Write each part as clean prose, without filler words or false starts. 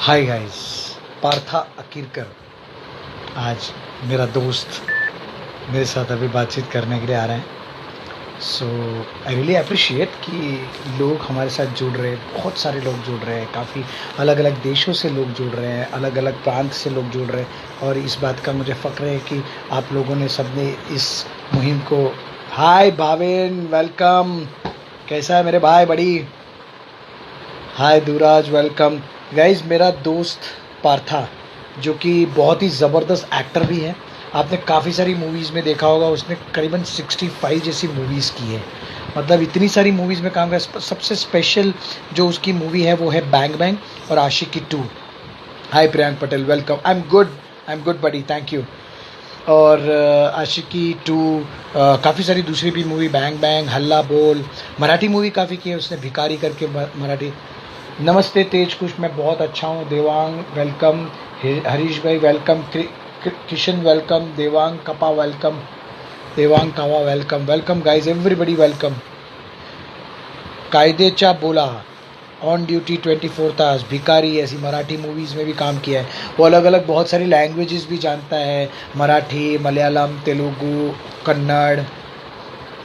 Hi guys, Partha अकीरकर आज मेरा दोस्त मेरे साथ अभी बातचीत करने के लिए आ रहे हैं। सो आई रियली अप्रिशिएट कि लोग हमारे साथ जुड़ रहे हैं, बहुत सारे लोग जुड़ रहे हैं, काफ़ी अलग अलग देशों से लोग जुड़ रहे हैं, अलग अलग प्रांत से लोग जुड़ रहे हैं और इस बात का मुझे फ़क्र है कि आप लोगों ने सबने इस मुहिम को। हाय भावेन, वेलकम। कैसा है मेरे भाई बड़ी? हाय दूराज, वेलकम। गाइज मेरा दोस्त पार्था, जो कि बहुत ही ज़बरदस्त एक्टर भी है। आपने काफ़ी सारी मूवीज़ में देखा होगा, उसने करीबन 65 जैसी मूवीज़ की है। मतलब इतनी सारी मूवीज़ में काम किया। सबसे स्पेशल जो उसकी मूवी है वो है बैंग बैंग और Aashiqui 2। Hi Priyank Patel, welcome. I am good buddy, thank you. और आशिकी 2, काफ़ी सारी दूसरी भी मूवी, बैंग बैंग, हल्ला बोल। मराठी मूवी काफ़ी की है उसने, भिकारी करके मराठी। नमस्ते तेज कुश, मैं बहुत अच्छा हूँ। Devang welcome, Harish bhai welcome, Kishan welcome, Devang Kapa welcome, Devang Kava welcome, welcome guys, everybody welcome. कायदेचा बोला, ऑन ड्यूटी 24 आवर्स, भिकारी, ऐसी मराठी मूवीज़ में भी काम किया है। वो अलग अलग बहुत सारी लैंग्वेजेस भी जानता है, मराठी, मलयालम, तेलुगु, कन्नड़।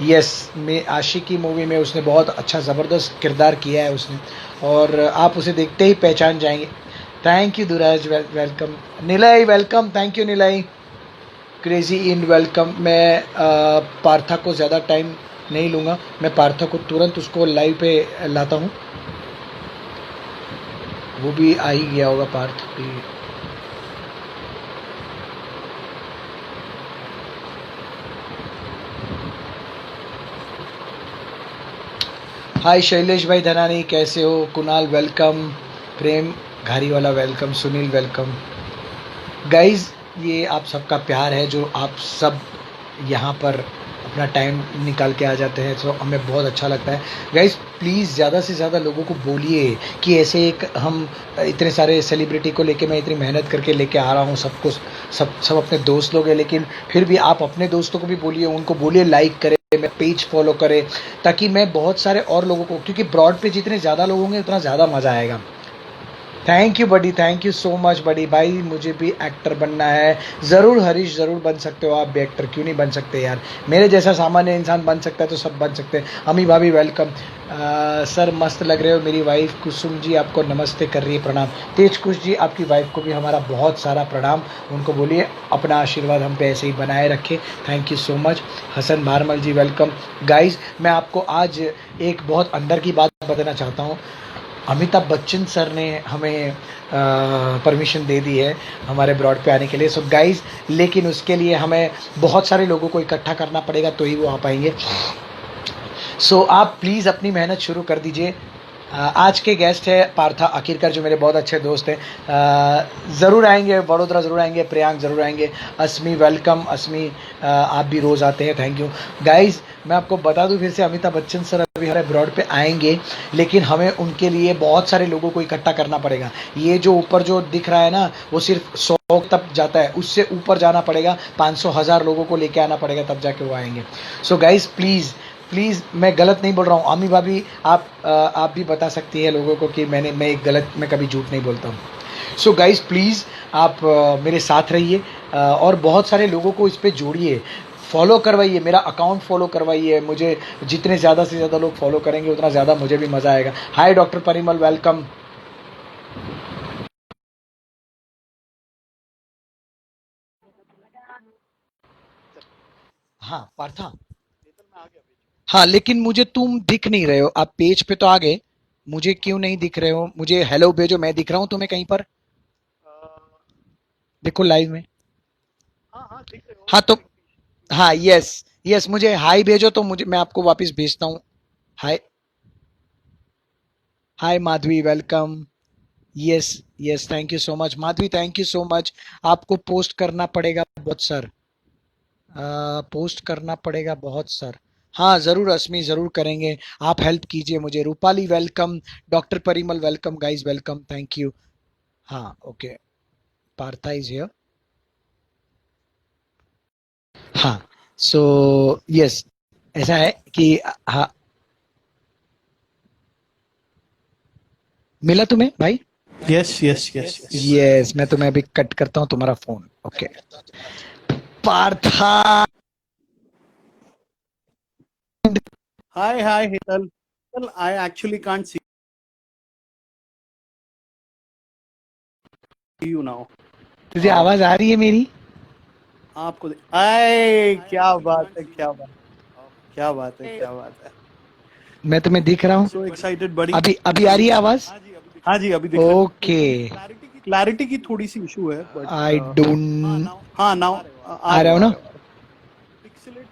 यस, में आशिकी मूवी में उसने बहुत अच्छा ज़बरदस्त किरदार किया है उसने, और आप उसे देखते ही पहचान जाएंगे। Thank you Duraj, welcome. Nilay welcome, thank you Nilay. Crazy in welcome. मैं पार्था को ज़्यादा टाइम नहीं लूँगा, मैं पार्था को तुरंत उसको लाइव पे लाता हूँ। वो भी आ ही गया होगा पार्थ भी। हाय शैलेश भाई धनानी, कैसे हो? कुणाल वेलकम, प्रेम घारी वाला वेलकम, सुनील वेलकम। गाइज ये आप सबका प्यार है जो आप सब यहाँ पर अपना टाइम निकाल के आ जाते हैं, तो हमें बहुत अच्छा लगता है। गाइज प्लीज़ ज़्यादा से ज़्यादा लोगों को बोलिए कि ऐसे एक हम इतने सारे सेलिब्रिटी को लेके, मैं इतनी मेहनत करके लेके आ रहा हूँ सबको, सब अपने दोस्त लोग हैं, लेकिन फिर भी आप अपने दोस्तों को भी बोलिए, उनको बोलिए लाइक करें, मैं पेज फॉलो करें, ताकि मैं बहुत सारे और लोगों को, क्योंकि ब्रॉड पे जितने ज़्यादा लोग होंगे उतना ज़्यादा मज़ा आएगा। Thank you buddy, thank you so much buddy भाई। मुझे भी एक्टर बनना है। ज़रूर हरीश, ज़रूर बन सकते हो आप भी एक्टर, क्यों नहीं बन सकते यार? मेरे जैसा सामान्य इंसान बन सकता है तो सब बन सकते हैं। अमी भाभी वेलकम। सर मस्त लग रहे हो। मेरी वाइफ कुसुम जी आपको नमस्ते कर रही है, प्रणाम। तेज कुश जी, आपकी वाइफ को भी हमारा बहुत सारा प्रणाम। उनको बोलिए अपना आशीर्वाद हम पे ऐसे ही बनाए रखे। Thank you so much. Hasan Bharmal ji welcome. Guys मैं आपको आज एक बहुत अंदर की बात बताना चाहता हूँ। अमिताभ बच्चन सर ने हमें परमिशन दे दी है हमारे ब्रॉड पे आने के लिए। सो गाइज, लेकिन उसके लिए हमें बहुत सारे लोगों को इकट्ठा करना पड़ेगा तो ही वो आ पाएंगे। सो आप प्लीज़ अपनी मेहनत शुरू कर दीजिए। आज के गेस्ट है पार्था अकीरकर, जो मेरे बहुत अच्छे दोस्त हैं। ज़रूर आएंगे, वडोदरा ज़रूर आएंगे, प्रियांक ज़रूर आएंगे। अस्मी वेलकम, अस्मी आप भी रोज़ आते हैं, थैंक यू। गाइज मैं आपको बता दूं फिर से, अमिताभ बच्चन सर अभी हमारे ब्रॉड पे आएंगे, लेकिन हमें उनके लिए बहुत सारे लोगों को इकट्ठा करना पड़ेगा। ये जो ऊपर जो दिख रहा है ना, वो सिर्फ 100 तक जाता है, उससे ऊपर जाना पड़ेगा, 500,000 लोगों को लेके आना पड़ेगा, तब जाके वो आएंगे। सो गाइज प्लीज़ प्लीज़, मैं गलत नहीं बोल रहा हूँ। आमी भाभी आप भी बता सकती है लोगों को कि मैं कभी झूठ नहीं बोलता हूँ। सो गाइज प्लीज़ आप मेरे साथ रहिए, और बहुत सारे लोगों को इस पर जोड़िए, फॉलो करवाइए, मेरा अकाउंट फॉलो करवाइए। मुझे जितने ज़्यादा से ज़्यादा लोग फॉलो करेंगे उतना ज़्यादा मुझे भी मज़ा आएगा। हाय डॉक्टर परिमल, वेलकम। हाँ पार्था। हाँ लेकिन मुझे तुम दिख नहीं रहे हो, आप पेज पे तो आ गए, मुझे क्यों नहीं दिख रहे हो? मुझे हेलो भेजो, मैं दिख रहा हूँ तुम्हें कहीं पर? देखो लाइव में। हाँ तो, हाँ यस, यस मुझे हाय भेजो तो मुझे, मैं आपको वापस भेजता हूँ। Hi, hi Madhavi welcome. Yes, yes thank you so much Madhavi, thank you so much. आपको पोस्ट करना पड़ेगा बहुत सर, पोस्ट करना पड़ेगा बहुत सर। हाँ जरूर अस्मी, जरूर करेंगे। आप हेल्प कीजिए मुझे। Rupali welcome, doctor Parimal welcome, guys welcome, thank you. हाँ ओके, पार्था इज हियर। हाँ सो यस, ऐसा है कि हाँ, मिला तुम्हें भाई? Yes yes yes yes yes, मैं तुम्हें अभी कट करता हूँ तुम्हारा phone. Okay. Partha. Hi hi Hetal. I actually can't see you now. तुझे आवाज आ रही है मेरी? आपको आए क्या बात है, क्या बात, क्या बात है, क्या बात है. मैं तुम्हें दिख रहा हूँ. सो एक्साइटेड बड़ी. अभी अभी आ रही है आवाज? हाँ जी अभी दिख रहा है. ओके. क्लैरिटी की थोड़ी सी इशू है बट आई डोंट. हाँ नाउ आ रहे हो ना?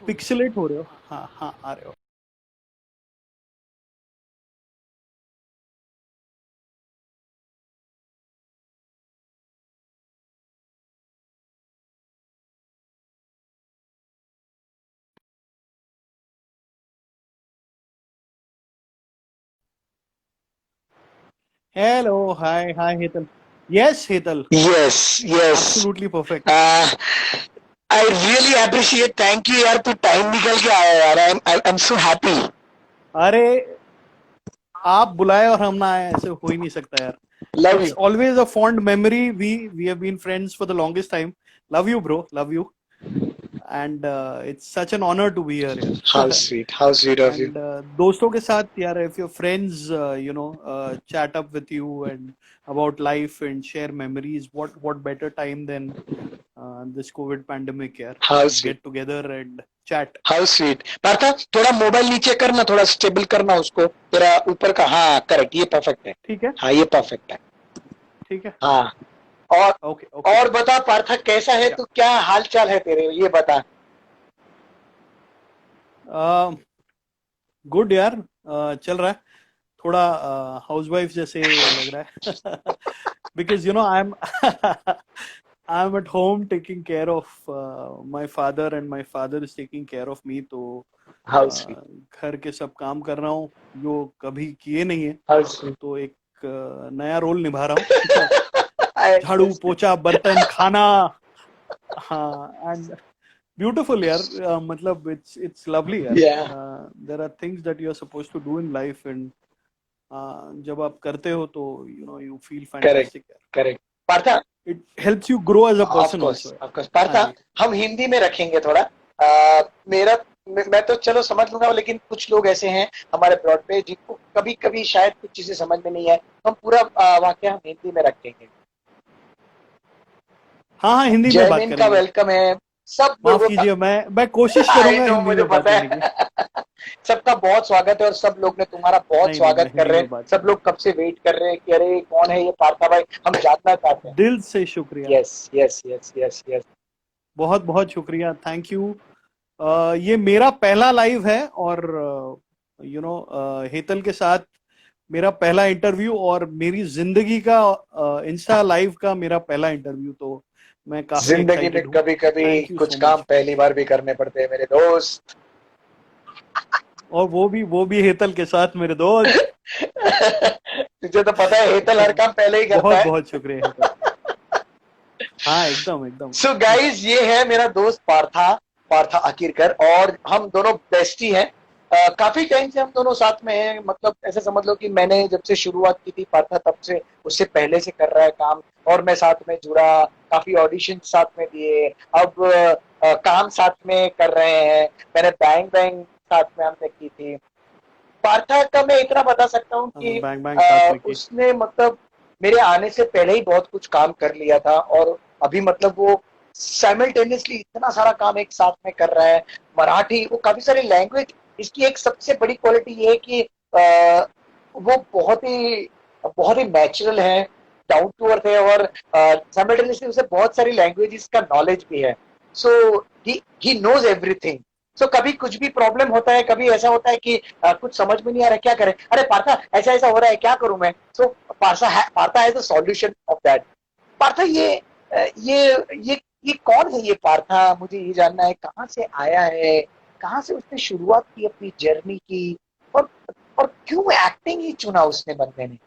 पिक्सेलेट हो रहे हो. हाँ हाँ आ रहे हो. Hello hi hi Hetal. Yes Hetal. Yes yes. Absolutely perfect. I really appreciate. Thank you यार, तू टाइम निकल के आया यार. आई एम सो हैप्पी. अरे आप बुलाए और हम ना आए, ऐसे हो ही नहीं सकता यार. Love It's you. always a fond memory. We have been friends for the longest time. Love you, bro. Love you. And it's such an honor to be here. How यार. Sweet, how sweet of you. And दोस्तों के साथ यार, if your friends chat up with you and about life and share memories, what better time than this COVID pandemic यार, How to sweet. get together and chat. How sweet. Partha, थोड़ा mobile नीचे करना, थोड़ा stable करना उसको. तेरा ऊपर का. हाँ करेक्ट, ये परफेक्ट है. ठीक है. हाँ ये परफेक्ट है. ठीक है. हाँ. और ओके ओके. और बता पार्था, कैसा है तू? क्या हाल चाल है तेरे, ये बता. गुड यार. चल रहा है. थोड़ा हाउसवाइफ जैसे लग रहा है. Because you know I am at home taking care of my father and my father is taking care of me. तो हाउ स्वीट. घर के सब काम कर रहा हूँ जो कभी किए नहीं है. How sweet. तो एक नया रोल निभा रहा हूँ. झाड़ू पोछा बर्तन खाना. हाँ एंड ब्यूटीफुल यार. मतलब इट्स लवली यार. There are things that you are supposed to do in life and जब आप करते हो तो you feel fantastic. Correct. Partha, it helps you grow as a person of also. Course. Partha, हम हिंदी में रखेंगे थोड़ा. मेरा मैं तो चलो समझ लूंगा, लेकिन कुछ लोग ऐसे हैं हमारे ब्रॉड पे जिनको कभी कभी शायद कुछ चीजें समझ में नहीं है. हम पूरा वाक्य हम हिंदी में रखेंगे. हाँ हाँ हिंदी में बात जयमीन का करेंगे. वेलकम है. सब माफ लोगों कीजिए, मैं कोशिश करूंगा हिंदी मुझे में बात पता करने की. है. सबका बहुत स्वागत है और सब लोग ने तुम्हारा बहुत नहीं, स्वागत मैं कर हिंदी रहे में हैं. बात सब लोग कब से वेट कर रहे हैं कि अरे कौन है ये पार्था भाई, हम जानना चाहते हैं. दिल से शुक्रिया. Yes yes yes yes yes. बहुत बहुत शुक्रिया. Thank you. ये मेरा पहला लाइव है और हेतल के साथ मेरा पहला इंटरव्यू और मेरी जिंदगी का इंस्टा लाइव का मेरा पहला इंटरव्यू. तो मैं काफी जिंदगी में कभी कभी कुछ काम पहली बार भी करने पड़ते हैं मेरे दोस्त. और वो भी हेतल के साथ मेरे दोस्त. तुझे तो पता है हेतल हर काम पहले ही करता बहुत है. बहुत शुक्रिया हेतल. हाँ एकदम एकदम. सो गाइज, ये है मेरा दोस्त पार्था अकीरकर, और हम दोनों बेस्टी हैं. काफी टाइम से हम दोनों साथ में हैं. मतलब ऐसे समझ लो कि मैंने जब से शुरुआत की थी, पार्था तब से उससे पहले से कर रहा है काम, और मैं साथ में जुड़ा. काफी ऑडिशन साथ में दिए. अब काम साथ में कर रहे हैं. मैंने बैंग बैंग साथ में हमने की थी. पार्था का मैं इतना बता सकता हूँ कि बैंग बैंग साथ में की. उसने मतलब मेरे आने से पहले ही बहुत कुछ काम कर लिया था, और अभी मतलब वो साइमल्टेनियसली इतना सारा काम एक साथ में कर रहा है. मराठी, वो काफी सारी लैंग्वेज. इसकी एक सबसे बड़ी क्वालिटी ये है कि वो बहुत ही नेचुरल है, डाउन टू अर्थ है, और साइमल्टेनियसली उसे बहुत सारी लैंग्वेजेस का नॉलेज भी है. सो ही नोज एवरीथिंग. सो कभी कुछ भी प्रॉब्लम होता है, कभी ऐसा होता है कि कुछ समझ में नहीं आ रहा क्या करें, अरे पार्था ऐसा ऐसा हो रहा है, क्या करूं मैं. So Partha has a solution of that. Partha, ये कौन है ये पार्था? मुझे ये जानना है, कहाँ से आया है, कहाँ से उसने शुरुआत की अपनी जर्नी की, और और क्यों एक्टिंग ही चुना उसने बंदे ने.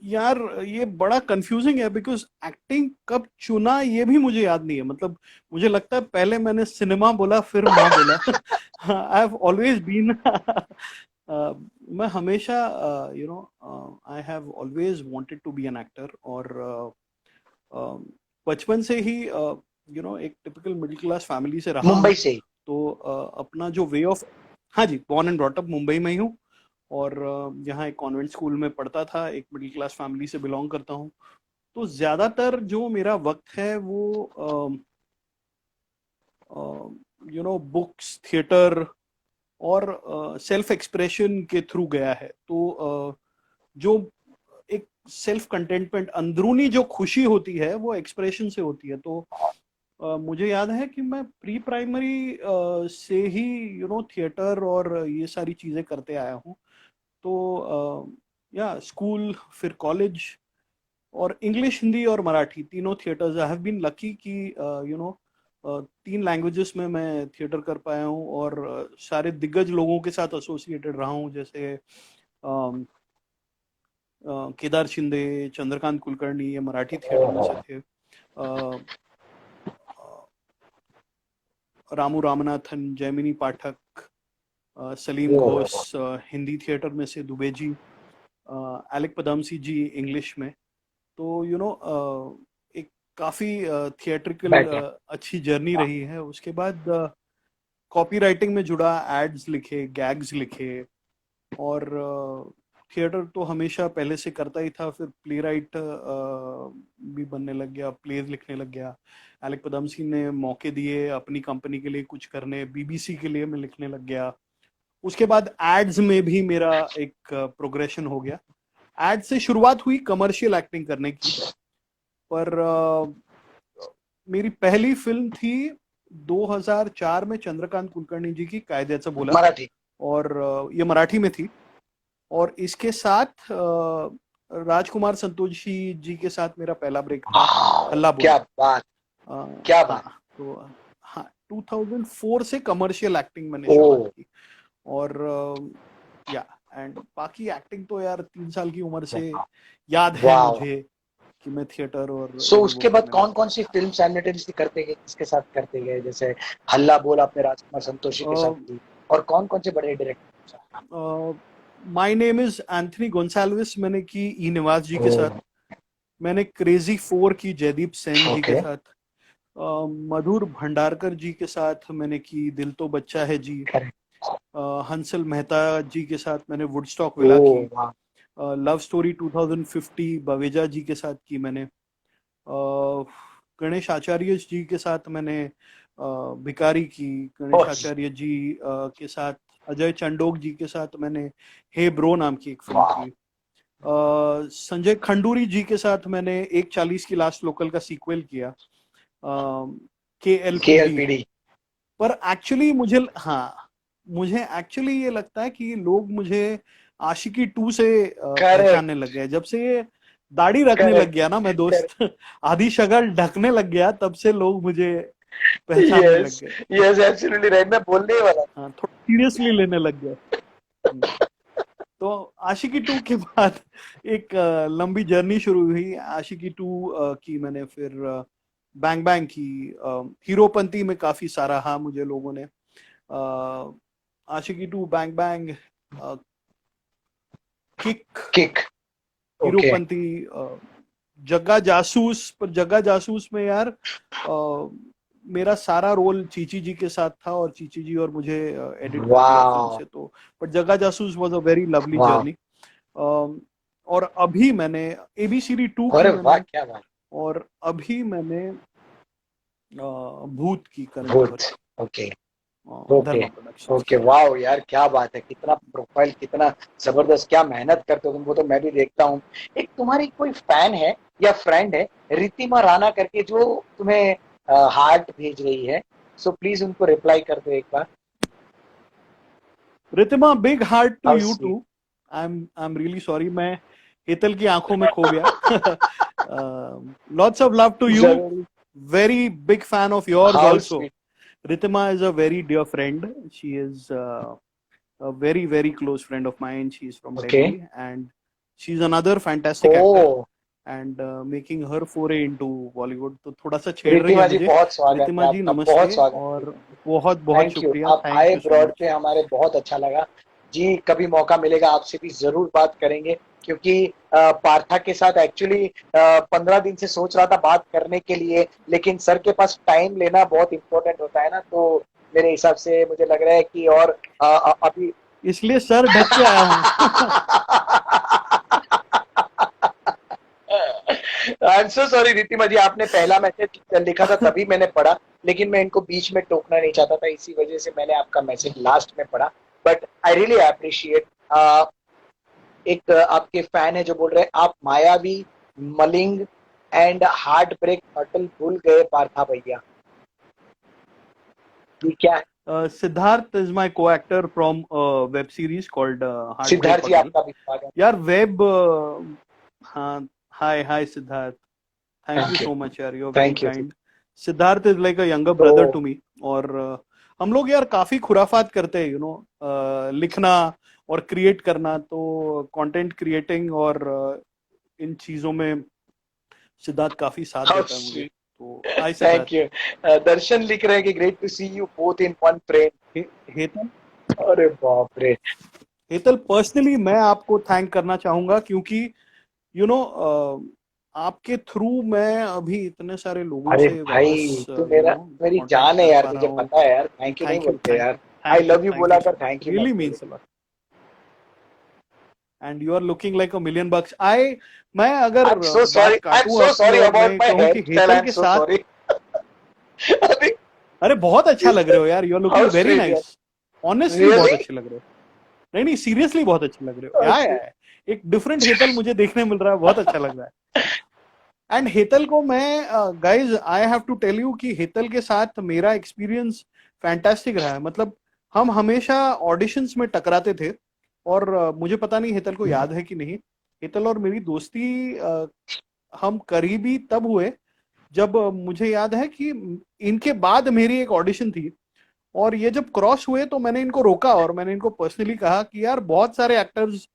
यार ये बड़ा कंफ्यूजिंग है बिकॉज एक्टिंग कब चुना ये भी मुझे याद नहीं है. मतलब मुझे लगता है पहले मैंने सिनेमा बोला फिर माँ बोला. आई हैव ऑलवेज बीन मैं हमेशा I have always wanted to be an actor, और बचपन से ही एक टिपिकल मिडिल क्लास फैमिली से रहा मुंबई से? तो अपना जो वे ऑफ, हाँ जी, born and brought up Mumbai में ही हूँ, और यहाँ एक कॉन्वेंट स्कूल में पढ़ता था, एक मिडिल क्लास फैमिली से बिलोंग करता हूँ। तो ज्यादातर जो मेरा वक्त है वो बुक्स, थिएटर और सेल्फ एक्सप्रेशन के थ्रू गया है। तो जो एक सेल्फ कंटेंटमेंट, अंदरूनी जो खुशी होती है वो एक्सप्रेशन से होती है। तो मुझे याद है कि मैं प्री प्राइमरी से ही थिएटर और ये सारी चीजें करते आया हूँ। तो या स्कूल, फिर कॉलेज, और इंग्लिश, हिंदी और मराठी तीनों theatres, I have been lucky कि 3 लैंग्वेजेस में मैं थिएटर कर पाया हूँ, और सारे दिग्गज लोगों के साथ एसोसिएटेड रहा हूँ, जैसे केदार शिंदे, चंद्रकांत कुलकर्णी, ये मराठी थिएटर में से थे। रामू रामनाथन, जयमिनी पाठक, सलीम घोष हिंदी थिएटर में से, दुबे जी, एलेक पदमसी जी इंग्लिश में। तो एक काफी थिएट्रिकल अच्छी जर्नी रही है। उसके बाद कॉपी राइटिंग में जुड़ा, एड्स लिखे, गैग्स लिखे, और थिएटर तो हमेशा पहले से करता ही था। फिर प्ले राइट भी बनने लग गया, प्लेज लिखने लग गया। एलेक पदमसी ने मौके दिए अपनी कंपनी के लिए कुछ करने, बीबीसी के लिए मैं लिखने लग गया। उसके बाद एड्स में भी मेरा एक प्रोग्रेशन हो गया। एड से शुरुआत हुई कमर्शियल एक्टिंग करने की, पर मेरी पहली फिल्म थी 2004 में चंद्रकांत कुलकर्णी जी की कायद्याचा बोला, मराठी, और ये मराठी में थी। और इसके साथ राजकुमार संतोषी जी के साथ मेरा पहला ब्रेक था, हल्ला बोला। क्या बात, क्या बात। तो हाँ, 2004 से कमर्शियल एक्टिंग मैंने शुरुआत की। और या एंड बाकी एक्टिंग तो यार 3 साल की उम्र से याद है मुझे कि मैं थिएटर और उसके बाद कौन कौन सी फिल्म साइमल्टेनियसली करते गए, किसके साथ करते गए? जैसे हल्ला बोल आपने राजकुमार संतोषी के साथ की, और कौन कौन से बड़े director? My name is Anthony Gonsalves मैंने की ई निवास जी के साथ। मैंने क्रेजी 4 की जयदीप सेन जी के साथ। मधुर भंडारकर जी के साथ मैंने की दिल तो बच्चा है जी। हंसल मेहता जी के साथ मैंने वुडस्टॉक विला की। लव स्टोरी 2050 बवेजा जी के साथ की मैंने। गणेश आचार्य जी के साथ मैंने भिकारी की। गणेश आचार्य जी के साथ, अजय चंडोक जी के साथ मैंने हे ब्रो नाम की एक फिल्म की। संजय खंडूरी जी के साथ मैंने 1:40 की लास्ट लोकल का सीक्वल किया, KLPD। पर एक्चुअली मुझे एक्चुअली ये लगता है कि लोग मुझे आशिकी 2 से पहचानने लग गए। जब से ये दाढ़ी रखने लग गया ना मैं दोस्त, आधी शक्ल ढकने लग गया, तब से लोग मुझे पहचानने लग गए। यस, एब्सोल्युटली राइट, मैं बोलने ही वाला। हाँ, थोड़ा सीरियसली लेने लग गया। तो आशिकी 2 के बाद एक लंबी जर्नी शुरू हुई। आशिकी 2 की मैंने फिर बैंग बैंग की। हीरोपंती में काफी सराहा मुझे लोगों ने। आशिकी 2, बैंग बैंग, किक, हीरोपंती, जग्गा जासूस। पर जग्गा जासूस में यार मेरा सारा रोल चीची जी के साथ था, और चीची जी और मुझे एडिट कर दिया फिल्म से। तो पर जग्गा जासूस was a very lovely journey. और अभी मैंने ABCD 2 की मैंने, क्या बात। और अभी मैंने भूत की करण। ओके, वाओ यार, क्या बात है, कितना प्रोफाइल, कितना जबरदस्त, क्या मेहनत करते हो तुम, वो तो मैं भी देखता हूँ। एक तुम्हारी कोई फैन है या फ्रेंड है, रितिमा राणा करके, जो तुम्हें हार्ट भेज रही है, सो प्लीज उनको रिप्लाई कर दो एक बार। Ritima, big heart to you too. I am really sorry, मैं हेतल की आंखों में खो गया। Lots of love to you, very big fan of yours also. Ritima is a very dear friend. She is a very, very close friend of mine. She's from Delhi, and she's another fantastic actor. And making her foray into Bollywood. तो थोड़ा सा छेड़ रही है मुझे। रितिमा जी नमस्ते, और बहुत बहुत शुक्रिया। आप आए ब्रॉड पे, हमारे बहुत अच्छा लगा। जी कभी मौका मिलेगा आपसे भी जरूर बात करेंगे, क्योंकि पार्था के साथ एक्चुअली 15 दिन से सोच रहा था बात करने के लिए, लेकिन सर के पास टाइम लेना बहुत इंपॉर्टेंट होता है ना, तो मेरे हिसाब से मुझे लग रहा है कि और अभी इसलिए सर ढक के आया हूँ। आई एम सो सॉरी रितिमा जी, आपने पहला मैसेज लिखा था तभी मैंने पढ़ा, लेकिन मैं इनको बीच में टोकना नहीं चाहता था, इसी वजह से मैंने आपका मैसेज लास्ट में पढ़ा। बट आई रियली अप्रिशिएट, एक आपके फैन है जो बोल रहे हैं आप मायावी, मलिंग एंड हार्ट ब्रेक अटल भूल गए पार्था भैया, ये क्या है? Siddharth is my co-actor from a web series called Heartbreak Siddharth ji Hotel. आपका भी स्वागत। यार वेब, हाँ, hi Siddharth, thank you so much यार, you're very thank you. kind. Siddharth is like a younger brother to me, और हम लोग यार काफी खुराफात करते हैं, लिखना और क्रिएट करना, तो कंटेंट क्रिएटिंग और इन चीजों में सिद्धार्थ काफी साथ देता है मुझे, तो hi Siddharth. Thank you. Darshan लिख रहे हैं कि great to see you both in one frame. Hetal, अरे बाप रे। हेतल पर्सनली मैं आपको थैंक करना चाहूंगा, क्योंकि आपके थ्रू मैं अभी इतने सारे लोगों अरे से भाई वापस तू मेरा मेरी जान है यार, तुझे हूँ। पता है यार, थैंक यू नहीं थैंक यू, बोलते यार, थैंक आई लव यू बोला कर थैंक यू रियली मत means a lot, and you are looking like a million bucks. मैं अगर आई एम सो सॉरी, बात आई एम काटूं सो आपकी सॉरी और अबाउट मैं माय कहूं हेयर कि स्टाइल, आई हेतल एम के सो साथ, सॉरी। अभी अरे बहुत अच्छा लग रहे हो यार, you are looking very nice, honestly बहुत रियली अच्छे लग रहे हो, नहीं सीरियसली बहुत अच्छे लग रहे हो यार, एक डिफरेंट हेतल मुझे देखने मिल रहा है, बहुत अच्छा लग रहा है। एंड हेतल को मैं, guys I have to tell you कि हेतल के साथ मेरा एक्सपीरियंस फैंटास्टिक रहा है, मतलब हम हमेशा ऑडिशंस में टकराते थे, और मुझे पता नहीं हेतल को याद है कि नहीं, हेतल और मेरी दोस्ती हम करीबी तब हुए जब मुझे याद है कि इनके बाद मेरी एक ऑडिशन थी, और ये जब क्रॉस हुए तो मैंने इनको रोका और मैंने इनको पर्सनली कहा कि यार बहुत सारे एक्टर्स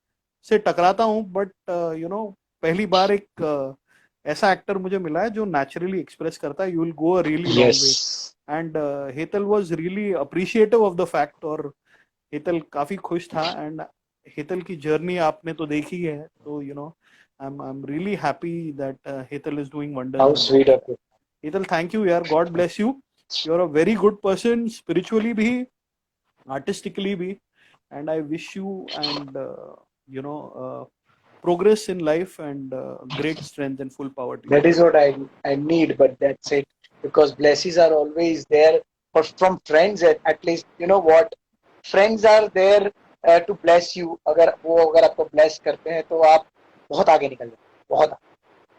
से टकराता हूँ, बट पहली बार एक ऐसा एक्टर मुझे मिला है जो नेचुरली एक्सप्रेस करता है, you will go a really long way, and Hetal was really appreciative of the fact, और हेतल काफी खुश था, एंड हेतल की जर्नी आपने तो देखी है, तो I'm really happy that Hetal is doing wonders. How sweet of you. Hetal thank you यार, God bless you, you are a very good person, spiritually भी, artistically भी, and I wish you and progress in life and great strength and full power to you. That is what I need, but that's it, because blessings are always there for from friends, at least you know what, friends are there to bless you, अगर आपको bless करते हैं तो आप बहुत आगे निकल जाते, बहुत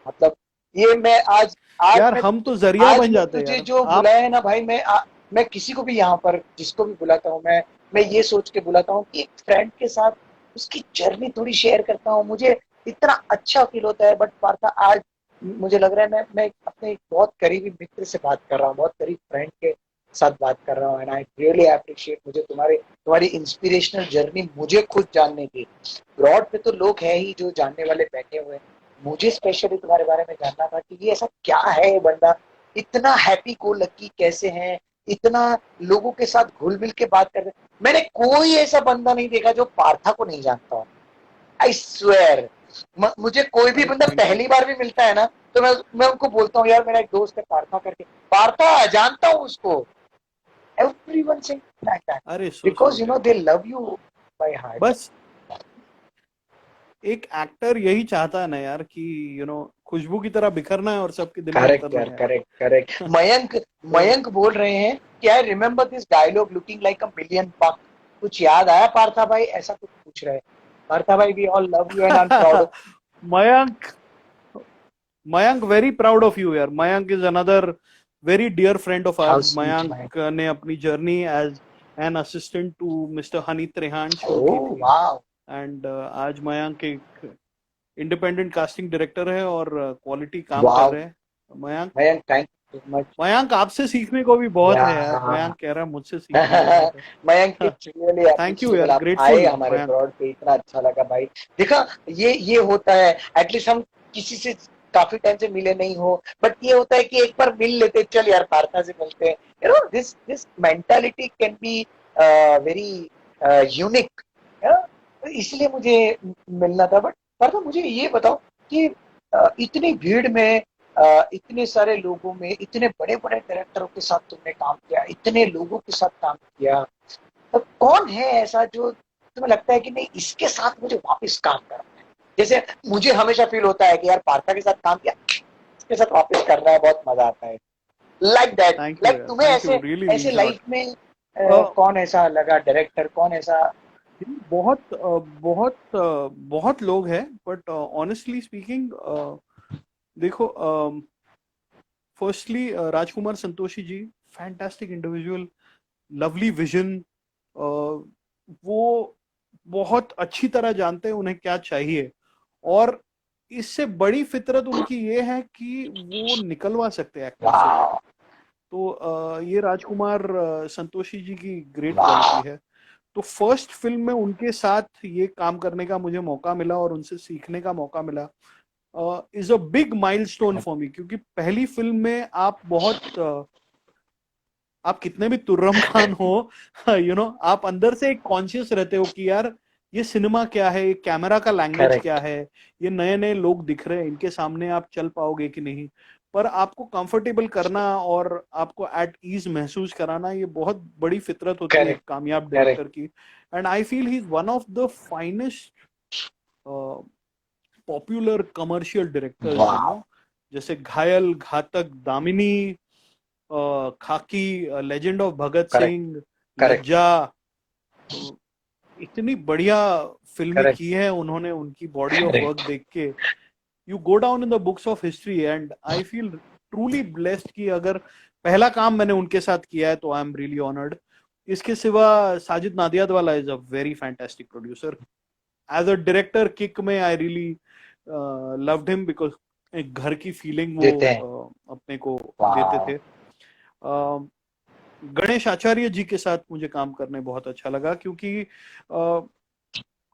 मतलब ये मैं आज यार मैं हम तो जरिया बन जाते हैं तुझे यार, जो आप बुलाया है ना भाई, मैं किसी को भी यहाँ पर जिसको भी बुलाता हूँ, मैं ये सोच के बुलाता हूँ कि एक फ्रेंड के साथ उसकी जर्नी थोड़ी शेयर करता हूँ, मुझे इतना अच्छा फील होता है। बट पार्था आज मुझे लग रहा है मैं अपने एक बहुत करीबी मित्र से बात कर रहा हूँ, बहुत करीब फ्रेंड के साथ बात कर रहा हूँ, एंड आई रियली अप्रिशिएट, मुझे तुम्हारी इंस्पिरेशनल जर्नी मुझे खुद जानने की, ब्रॉड पे तो लोग हैं ही जो जानने वाले बैठे हुए हैं, मुझे स्पेशली तुम्हारे बारे में जानना था कि ये ऐसा क्या है, ये बंदा इतना हैप्पी को लकी कैसे है, इतना लोगों के साथ घुल मिल के बात कर रहे। मैंने कोई ऐसा बंदा नहीं देखा जो पार्था को नहीं जानता हो, आई स्वेयर। मुझे कोई भी बंदा पहली बार भी मिलता है ना, तो मैं उनको बोलता हूँ यार मेरा एक दोस्त है पार्था करके, पार्था जानता हूँ उसको, एवरीवन से लाइक दैट, अरे because they love you by heart. बस एक एक्टर यही चाहता है ना यार कि खुशबू की तरह बिखरना है और सबके दिल में करेक्ट उतरना यार, है। करेक्ट। मयंक बोल रहे हैं कि I remember this dialogue looking like a million buck, कुछ याद आया पार्था भाई, ऐसा कुछ पूछ रहे हैं पार्था भाई, we all love you and I am proud of Mayank very proud of you यार, Mayank is another very dear friend of how ours. Sweet Mayank ने अपनी journey as an assistant to mister Honey Trehan शुरू की ओह थी, वाओ, एंड आज मयंक एक इंडिपेंडेंट कास्टिंग डायरेक्टर है और क्वालिटी काम कर वाओ रहे हैं। Mayank Mayank thank you so much. Mayank आपसे सीखने को भी बहुत है यार, मयंक कह रहा है मुझसे सीखने को बहुत है। Mayank it's really thank you appreciable, यार, आप आए ग्रेटफुल हमारे मयंक। ब्रॉड पे, इतना अच्छा लगा भाई। देखा ये होता है, एटलीस्ट हम किसी से काफी टाइम से मिले नहीं हो, बट ये होता है कि एक बार मिल लेते, चल यार पार्था से मिलते हैं, this mentality can be very unique, इसलिए मुझे मिलना था। बट पर तो मुझे ये बताओ कि इतनी भीड़ में, इतने सारे लोगों में, इतने बड़े बड़े डायरेक्टरों के साथ तुमने काम किया, इतने लोगों के साथ काम किया, तो कौन है ऐसा जो तुम्हें लगता है कि नहीं इसके साथ मुझे वापस काम करना है? जैसे मुझे हमेशा फील होता है कि यार पार्था के साथ काम किया, इसके साथ वापस करना है, बहुत मजा आता है। Like that, thank you like यार, तुम्हें थैंक यू, ऐसे रियली ऐसे मीन्स अ लाइफ में लॉट। कौन ऐसा लगा डायरेक्टर, कौन ऐसा? बहुत लोग हैं, बट ऑनेस्टली स्पीकिंग, देखो, फर्स्टली राजकुमार संतोषी जी, फैंटास्टिक इंडिविजुअल, लवली विजन। वो बहुत अच्छी तरह जानते हैं उन्हें क्या चाहिए, और इससे बड़ी फितरत उनकी ये है कि वो निकलवा सकते हैं एक्टर से। वाह, तो ये राजकुमार संतोषी जी की ग्रेट वाह, क्वालिटी है। तो फर्स्ट फिल्म में उनके साथ ये काम करने का मुझे मौका मिला और उनसे सीखने का मौका मिला, is a big milestone for me, क्योंकि पहली फिल्म में आप आप कितने भी तुर्रम खान हो, आप अंदर से एक कॉन्शियस रहते हो कि यार ये सिनेमा क्या है, ये कैमरा का लैंग्वेज क्या करेक्ट, है, ये नए नए लोग दिख रहे हैं, इनके सामने आप चल पाओगे कि नहीं। पर आपको कंफर्टेबल करना और आपको एट ईज महसूस कराना, ये बहुत बड़ी फितरत होती है एक करेक्ट, कामयाब करेक्ट। डायरेक्टर की। And I feel he is one of the finest popular commercial directors, वाह, जैसे घायल, घातक, दामिनी, खाकी, legend of Bhagat correct, Singh, correct, लज्जा, अ, इतनी बढ़िया फिल्में करेक्ट, की है उन्होंने, उनकी बॉडी ऑफ वर्क करेक्ट। देख के you go down in the books of history. And I feel truly blessed कि अगर पहला काम मैंने उनके साथ किया है तो आई एम रियली ऑनर्ड। इसके सिवा Sajid Nadiadwala is a very fantastic producer. As a director Kick में I really loved him, because एक घर की फीलिंग वो देते हैं। अपने को देते वाह, थे। गणेश आचार्य जी के साथ मुझे काम करने बहुत अच्छा लगा, क्योंकि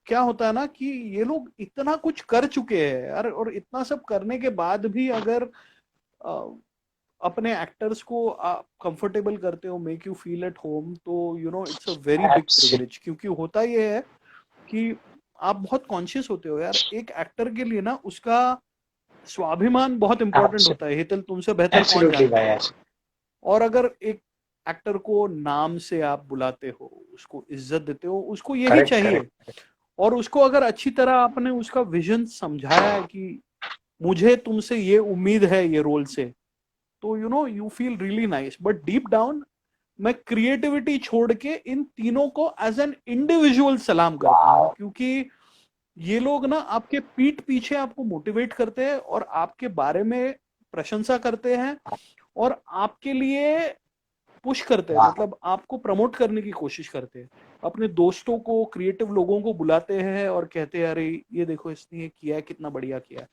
क्या होता है ना कि ये लोग इतना कुछ कर चुके हैं यार, और इतना सब करने के बाद भी अगर अ, अपने एक्टर्स को आप कंफर्टेबल करते हो, make you feel at home, तो it's a very big absolutely, privilege. क्योंकि होता ये है कि आप बहुत कॉन्शियस होते हो यार, एक एक्टर के लिए ना उसका स्वाभिमान बहुत इंपॉर्टेंट होता है, हितल तुमसे बेहतर कौन एब्सोल्युटली जानता भाई, है। और अगर एक एक्टर को नाम से आप बुलाते हो, उसको इज्जत देते हो, उसको यही करेक्ट, चाहिए। करेक्ट। और उसको अगर अच्छी तरह आपने उसका विजन समझाया है कि मुझे तुमसे ये उम्मीद है ये रोल से, तो you feel really nice. But deep down मैं क्रिएटिविटी छोड़ के इन तीनों को एज एन इंडिविजुअल सलाम करता हूँ, वाह, क्योंकि ये लोग ना आपके पीठ पीछे आपको मोटिवेट करते हैं और आपके बारे में प्रशंसा करते हैं, और आपके लिए पुश करते हैं, वाह, मतलब आपको प्रमोट करने की कोशिश करते हैं। अपने दोस्तों को, क्रिएटिव लोगों को बुलाते हैं और कहते हैं अरे ये देखो इसने ये किया है, कितना बढ़िया किया है।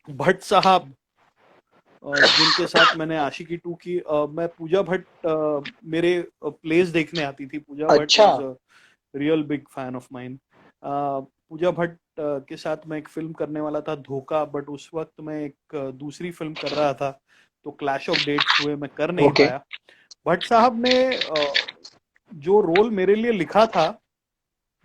भट्ट साहब, जिनके साथ मैंने आशिकी 2 की, मैं पूजा भट्ट, मेरे प्लेस देखने आती थी। पूजा भट्ट अच्छा, is a real big fan of mine. Pooja Bhatt के साथ मैं एक फिल्म करने वाला था, धोखा, बट उस वक्त मैं एक दूसरी फिल्म कर रहा था, तो क्लैश ऑफ डेट्स हुए, मैं कर नहीं ओके, पाया। भट्ट साहब ने जो रोल मेरे लिए लिखा था,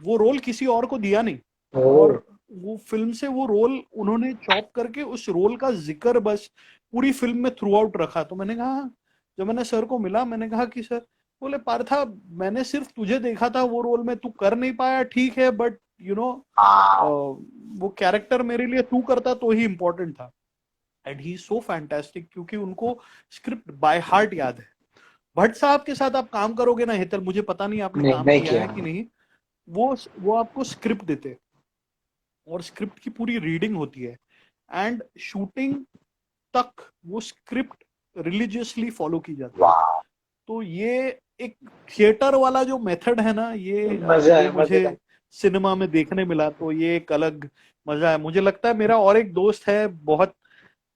वो रोल किसी और को दिया नहीं, ओह, और वो फिल्म से वो रोल उन्होंने चॉप करके उस रोल का जिक्र बस पूरी फिल्म में थ्रू आउट रखा। तो मैंने कहा, जब मैंने सर को मिला, मैंने कहा कि सर, बोले पार्था, मैंने सिर्फ तुझे देखा था वो रोल में, तू कर नहीं पाया ठीक है, बट हाँ, वो कैरेक्टर मेरे लिए तू करता तो ही इंपॉर्टेंट था। एंड ही सो फैंटास्टिक, क्योंकि उनको स्क्रिप्ट बाय हार्ट याद है। भट्ट साहब के साथ आप काम करोगे ना हितल, मुझे पता नहीं आपने नहीं, काम नहीं किया किया। है कि नहीं, वो आपको स्क्रिप्ट देते, और स्क्रिप्ट की पूरी रीडिंग होती है, एंड शूटिंग तक वो स्क्रिप्ट रिलीजियसली फॉलो की जाती है। वाह, तो ये एक थिएटर वाला जो मेथड है ना, मजा ये है, मुझे मजेदार। सिनेमा में देखने मिला, तो ये एक अलग मजा है। मुझे लगता है मेरा और एक दोस्त है, बहुत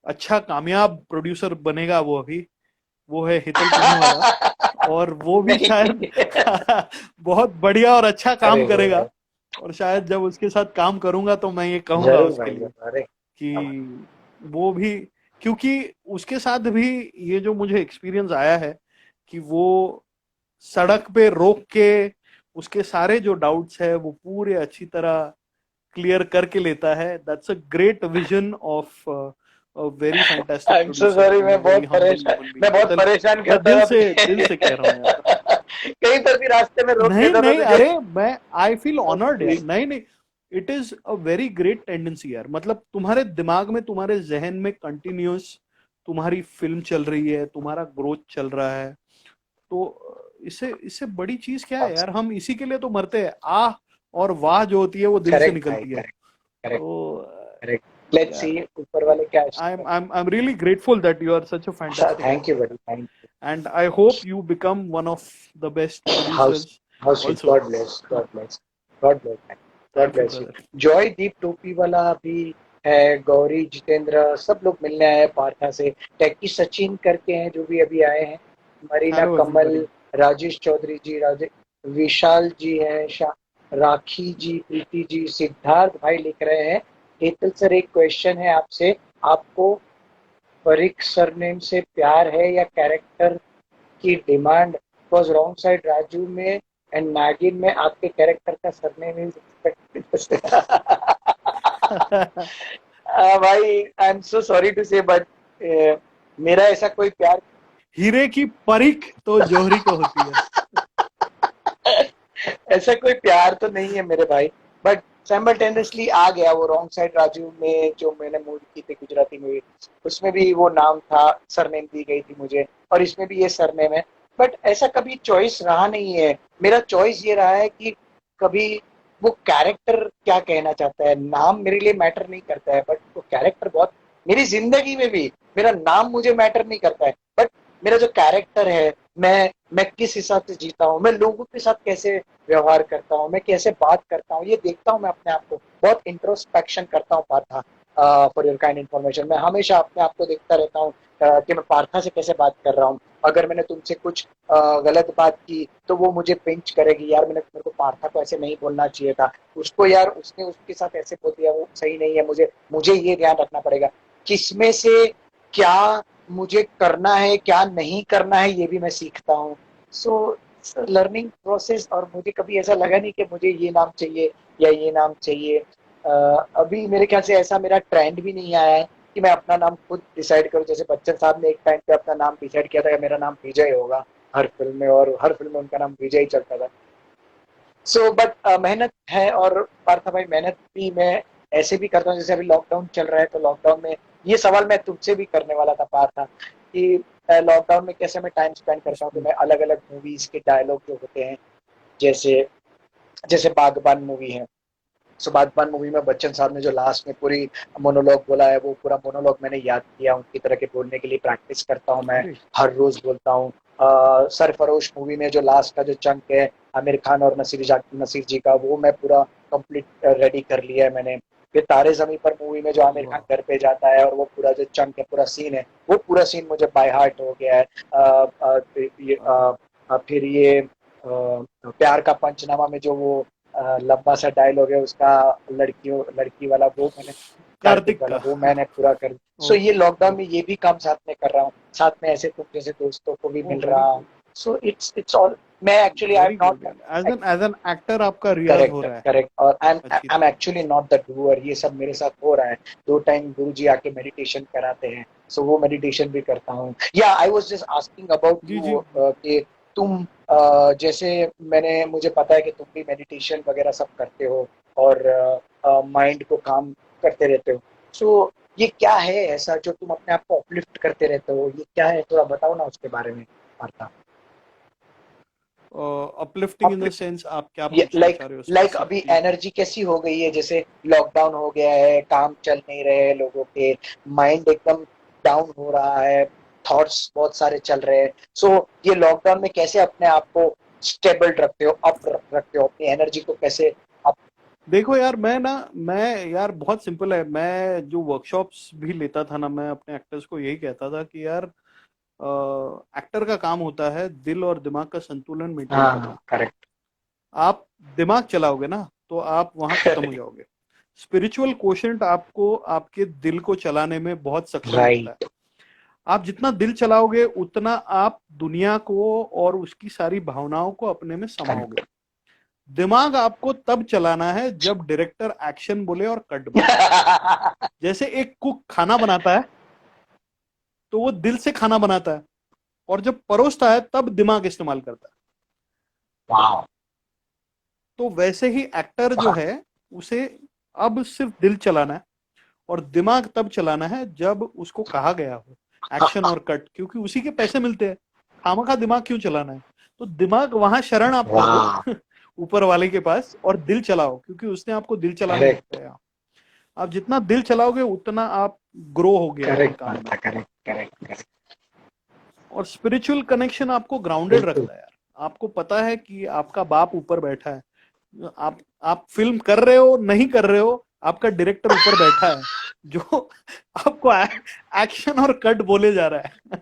अच्छा कामयाब प्रोड्यूसर बनेगा वो अभी, वो है हितल पुनेवाला, और वो भी शायद नहीं, बहुत बढ़िया और अच्छा काम अरे रे रे, करेगा। और शायद जब उसके साथ काम करूंगा तो मैं ये कहूंगा जरूर उसके भाई, लिए जरूर, अरे, कि वो भी, क्योंकि उसके साथ भी ये जो मुझे एक्सपीरियंस आया है कि वो सड़क पे रोक के उसके सारे जो डाउट्स है वो पूरे अच्छी तरह क्लियर करके लेता है. That's a great vision of a very fantastic I'm so producer sorry, and a very humble human being. मैं बहुत मतलब परेशान मैं करता था दिल से कह रहा हूँ यार. कहीं पर भी रास्ते में रोक नहीं लेता था नहीं, तुझे. अरे मैं आई फील ऑनर्ड यार. नहीं नहीं, it is a very great tendency यार. मतलब तुम्हारे दिमाग में, तुम्हारे जहन में कंटिन्यूअस तुम्हारी फिल्म चल रही है, तुम्हारा ग्रोथ चल रहा है. तो इससे इससे बड़ी चीज क्या है यार. हम इसी के लिए तो मरते हैं. आह और वाह जो होती है वो दिल से करेक्ट भाई, निकलती है. करेक्ट तो करेक्ट. लेट्स सी यार, ऊपर वाले क्या. I'm really grateful that you are such a fantastic thank you actor, buddy, thank you. and I hope you become one of the best house producers house sweet. also. God bless, God bless, God Thank you, bless you. brother. Joydeep टोपी वाला भी है, गौरी, जितेंद्र, सब लोग मिलने आए पार्था से. Techie Sachin करके हैं जो भी अभी आए हैं. मरीना, Hello, कमल, everybody. राजेश चौधरी जी, विशाल जी हैं, राखी जी, प्रीति जी, सिद्धार्थ भाई लिख रहे हैं. हेतल सर, एक क्वेश्चन है आपसे. आपको परिक सरनेम से प्यार है या कैरेक्टर की demand? Was wrong side Raju में एंड नागिन में आपके कैरेक्टर का सरनेम इज एक्सपेक्टेड. भाई I am so sorry to say but मेरा ऐसा कोई प्यार. हीरे की परिक तो जौहरी को होती है. ऐसा कोई प्यार तो नहीं है मेरे भाई, बट साइमल्टेनियसली आ गया वो रॉन्ग साइड राजू में जो मैंने मूवी की थी गुजराती मूवी, उसमें भी वो नाम था, सरनेम दी गई थी मुझे, और इसमें भी ये सरनेम है. बट ऐसा कभी चॉइस रहा नहीं है. मेरा चॉइस ये रहा है कि कभी वो कैरेक्टर क्या कहना चाहता है, नाम मेरे लिए मैटर नहीं करता है, बट वो कैरेक्टर बहुत. मेरी जिंदगी में भी मेरा नाम मुझे मैटर नहीं करता है, बट मेरा जो कैरेक्टर है, मैं किस हिसाब से जीता हूँ, मैं लोगों के साथ कैसे व्यवहार करता हूँ, मैं कैसे बात करता हूँ, ये देखता हूँ मैं अपने आप को. बहुत इंट्रोस्पेक्शन करता हूँ Partha. For your kind information, मैं हमेशा अपने आप को देखता रहता हूँ कि मैं पार्था से कैसे बात कर रहा हूँ. अगर मैंने तुमसे कुछ गलत बात की तो वो मुझे पिंच करेगी, यार मेरे को पार्था को ऐसे नहीं बोलना चाहिए था, उसको यार उसने उसके साथ ऐसे बोल दिया, वो सही नहीं है. मुझे ये ध्यान रखना पड़ेगा किसमें से क्या मुझे करना है, क्या नहीं करना है, ये भी मैं सीखता हूँ. So learning process. और मुझे कभी ऐसा लगा नहीं कि मुझे ये नाम चाहिए या ये नाम चाहिए. अभी मेरे ख्याल से ऐसा मेरा ट्रेंड भी नहीं आया है कि मैं अपना नाम खुद डिसाइड करूं. जैसे बच्चन साहब ने एक टाइम पे अपना नाम डिसाइड किया था कि मेरा नाम विजय होगा हर फिल्म में, और हर फिल्म में उनका नाम विजय ही चलता था. सो बट मेहनत है. और पार्था भाई, मेहनत भी मैं ऐसे भी करता हूँ. जैसे अभी लॉकडाउन चल रहा है, तो लॉकडाउन में ये सवाल मैं तुमसे भी करने वाला था पार्था, कि लॉकडाउन में कैसे मैं टाइम स्पेंड करता हूँ. तो मैं अलग अलग मूवीज के डायलॉग जो होते हैं, जैसे जैसे बागबान मूवी है, सो बागबान मूवी में बच्चन साहब ने जो लास्ट में पूरी मोनोलॉग बोला है, वो पूरा मोनोलॉग मैंने याद किया. उनकी तरह के बोलने के लिए प्रैक्टिस करता हूँ मैं, हर रोज बोलता हूँ. सरफरोश मूवी में जो लास्ट का जो चंक है आमिर खान और नसीर जी का, वो मैं पूरा कंप्लीट रेडी कर लिया है मैंने. फिर तारे जमीन पर मूवी में जो आमिर खान घर पे जाता है और वो पूरा जो चंक है, पूरा सीन है, वो पूरा सीन मुझे बाय हार्ट हो गया है. फिर ये प्यार का पंचनामा में जो वो लंबा सा डायलॉग है उसका, लड़की वाला, वो मैंने कार्तिक वाला, वो मैंने पूरा कर. सो ये लॉकडाउन में ये भी काम साथ में कर रहा हूँ, साथ में ऐसे तुम जैसे दोस्तों को भी मिल रहा हूँ. So it's all. मैं actually I am not as an actor आपका रियाज हो रहा है. करेक्ट. और I am actually not the doer. ये सब मेरे साथ हो रहा है. 2 टाइम गुरुजी आके मेडिटेशन कराते हैं, सो वो मेडिटेशन भी करता हूँ. या I was just asking about you कि तुम जैसे मुझे पता है कि तुम भी मेडिटेशन वगैरह सब करते हो और माइंड को काम करते रहते हो. सो ये क्या है ऐसा जो तुम अपने आप को अपलिफ्ट करते रहते हो, ये क्या है, थोड़ा बताओ ना उसके बारे में Partha. Uplifting in the sense आप क्या पूछना चाह रहे हो? लाइक अभी एनर्जी कैसी हो गई है, जैसे लॉकडाउन हो गया है, काम चल नहीं रहे लोगों के, माइंड एकदम डाउन हो रहा है, थॉट्स बहुत सारे चल रहे हैं. सो ये लॉकडाउन में कैसे अपने आप को स्टेबल रखते हो, अप रखते हो, अपनी एनर्जी को कैसे अप? देखो यार, मैं यार बहुत सिंपल है. मैं जो वर्कशॉप्स भी लेता था ना, मैं अपने एक्टर्स को यही कहता था कि यार एक्टर का काम होता है दिल और दिमाग का संतुलन मेंटेन करना. करेक्ट. आप दिमाग चलाओगे ना तो आप वहां खत्म हो जाओगे. स्पिरिचुअल कोशेंट आपको आपके दिल को चलाने में बहुत सक्षम होता है. आप जितना दिल चलाओगे उतना आप दुनिया को और उसकी सारी भावनाओं को अपने में समाओगे. दिमाग आपको तब चलाना है जब डायरेक्टर एक्शन बोले और कट बोले। जैसे एक कुक खाना बनाता है तो वो दिल से खाना बनाता है, और जब परोसता है तब दिमाग इस्तेमाल करता है। वाह, तो वैसे ही एक्टर जो है उसे अब सिर्फ दिल चलाना है, और दिमाग तब चलाना है जब उसको कहा गया हो एक्शन और कट, क्योंकि उसी के पैसे मिलते हैं। खामखा दिमाग क्यों चलाना है? तो दिमाग वहां शरण आप कर वाह, दो ऊपर वाले के पास, और दिल चलाओ, क्योंकि उसने आपको दिल चलाने करेक्ट, दिया। आप जितना दिल चलाओगे उतना आप ग्रो हो गए अपने करेक्ट काम में। करेक्ट करेक्ट करेक्ट, और स्पिरिचुअल कनेक्शन आपको ग्राउंडेड बिल्कुल, रखता है यार। आपको पता है कि आपका बाप ऊपर बैठा है। आप फिल्म कर रहे हो नहीं कर रहे हो, आपका डायरेक्टर ऊपर बैठा है जो आपको एक्शन और कट बोले जा रहा है।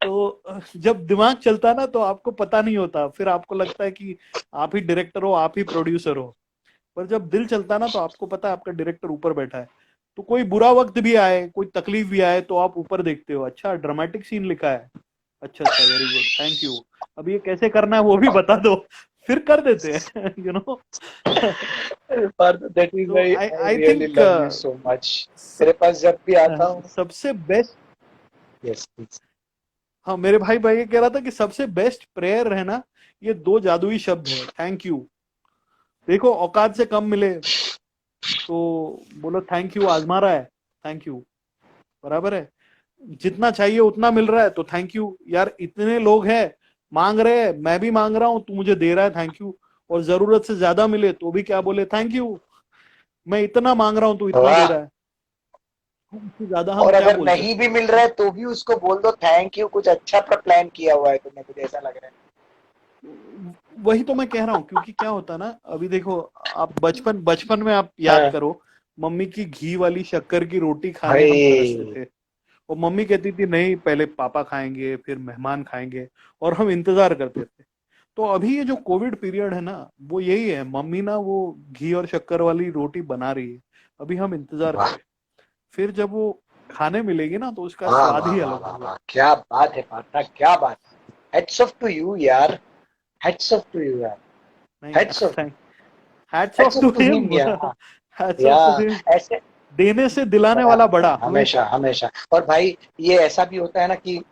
तो जब दिमाग चलता है ना तो आपको पता नहीं होता, फिर आपको लगता है कि आप ही डायरेक्टर हो, आप ही प्रोड्यूसर हो। पर जब दिल चलता है ना तो आपको पता है आपका डायरेक्टर ऊपर बैठा है। तो कोई बुरा वक्त भी आए, कोई तकलीफ भी आए, तो आप ऊपर देखते हो, अच्छा ड्रामेटिक सीन लिखा है, अच्छा अच्छा वेरी गुड थैंक यू, अब ये कैसे करना है वो भी बता दो, फिर कर देते हैं यू नो। पर दैट इज तो why I I I really think love you so much. तेरे पास जब भी आता हूँ, सबसे बेस्ट, यस प्लीज, हाँ मेरे भाई भाई ये कह रहा था कि सबसे बेस्ट प्रेयर है ना, ये दो जादुई शब्द है, थैंक यू। देखो औकात से कम मिले तो बोलो थैंक यू, आजमा रहा है, थैंक यू, बराबर है। जितना चाहिए उतना मिल रहा है तो थैंक यू यार, इतने लोग हैं मांग रहे हैं, मैं भी मांग रहा हूं, तू मुझे दे रहा है, थैंक यू। और जरूरत से ज्यादा मिले तो भी क्या बोले, थैंक यू। मैं इतना मांग रहा हूं तू इतना दे वाह। रहा है, उससे ज्यादा हम और क्या अगर बोल नहीं सकते भी हैं? मिल रहा है तो भी उसको बोल दो थैंक यू, कुछ अच्छा प्लान किया हुआ है तुमने, कुछ ऐसा लग रहा है। वही तो मैं कह रहा हूँ, क्योंकि क्या होता ना, अभी देखो, आप बचपन बचपन में आप याद हाँ, करो, मम्मी की घी वाली शक्कर की रोटी खाने हम तरसते भाई, थे। और मम्मी कहती थी नहीं पहले पापा खाएंगे फिर मेहमान खाएंगे, और हम इंतजार करते थे। तो अभी ये जो कोविड पीरियड है ना, वो यही है, मम्मी ना वो घी और शक्कर वाली रोटी बना रही है, अभी हम इंतजार वाह करें, फिर जब वो खाने मिलेगी ना तो उसका वाह स्वाद वाह ही वाह अलग वाह होगा। वाह, क्या बात है पार्टनर, क्या बात। हेड्स ऑफ टू यू यार, हेड्स ऑफ टू यू यार, नहीं यार, heads off, thank, hats heads off off to to him, him यार, हैट्स या ऑफ टू हिम। ऐसे, देने से दिलाने बड़ा वाला बड़ा हमेशा हमेशा। हमेशा। और भाई ये ऐसा भी होता है ना कि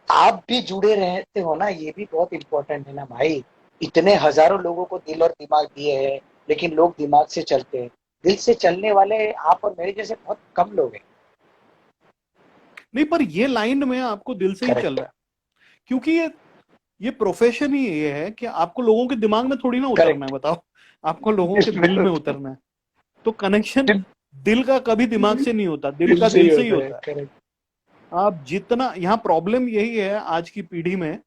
आप भी जुड़े रहते हो ना, ये भी बहुत इंपॉर्टेंट है ना भाई। इतने हजारों लोगों को दिल और दिमाग दिए हैं, लेकिन लोग दिमाग से चलते हैं। दिल से चलने वाले आप और मेरे जैसे बहुत कम लोग हैं। नहीं पर ये लाइन में आपको दिल से ही चल करेक्ट रहा है, क्योंकि ये प्रोफेशन ही ये है कि आपको लोगों के दिमाग में थोड़ी ना उतरना करेक्ट, है, बताओ, आपको लोगों के दिल में उतरना है। तो कनेक्शन दिल का कभी दिमाग से नहीं होता, दिल दिल का से ही दिल से ही होता है, होता है। करेक्ट। आप जितना, यहाँ प्रॉब्लम यही है आज की पीढ़ी में,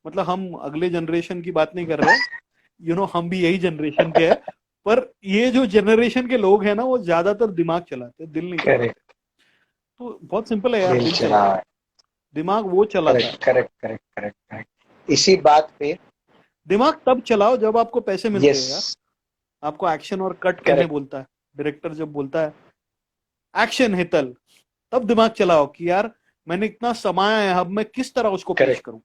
मतलब हम अगले जनरेशन की बात नहीं कर रहे, हम भी यही जनरेशन के हैं, पर ये जो जनरेशन के लोग हैं ना वो ज्यादातर दिमाग चलाते हैं, दिल नहीं चलाते। करेक्ट, तो बहुत सिंपल है यार, दिल दिल चला, चलाओ, दिमाग वो चलाता है। Correct correct correct correct correct, इसी बात पे, दिमाग तब चलाओ जब आपको पैसे मिलते यस, हैं यार। आपको एक्शन और कट कहने करेक्ट, बोलता है डायरेक्टर, जब बोलता है एक्शन हेतल, तब दिमाग चलाओ कि यार मैंने इतना समाया है, अब मैं किस तरह उसको पेश करेक्ट करूं।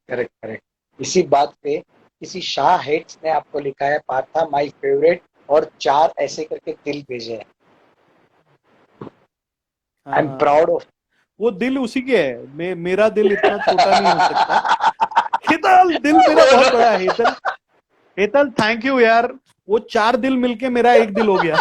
करेक्ट करेक्ट, इसी बात पे किसी शाह हेट्स ने आपको लिखा है पार्था माय फेवरेट, और 4 ऐसे करके दिल भेजे हैं। आई एम हाँ, प्राउड ऑफ। वो दिल उसी के है, मेरा दिल इतना छोटा नहीं हो सकता। हेतल, दिल मेरा बहुत बड़ा है हेतल। हेतल थैंक यू यार, वो 4 दिल मिलके मेरा एक दिल हो गया।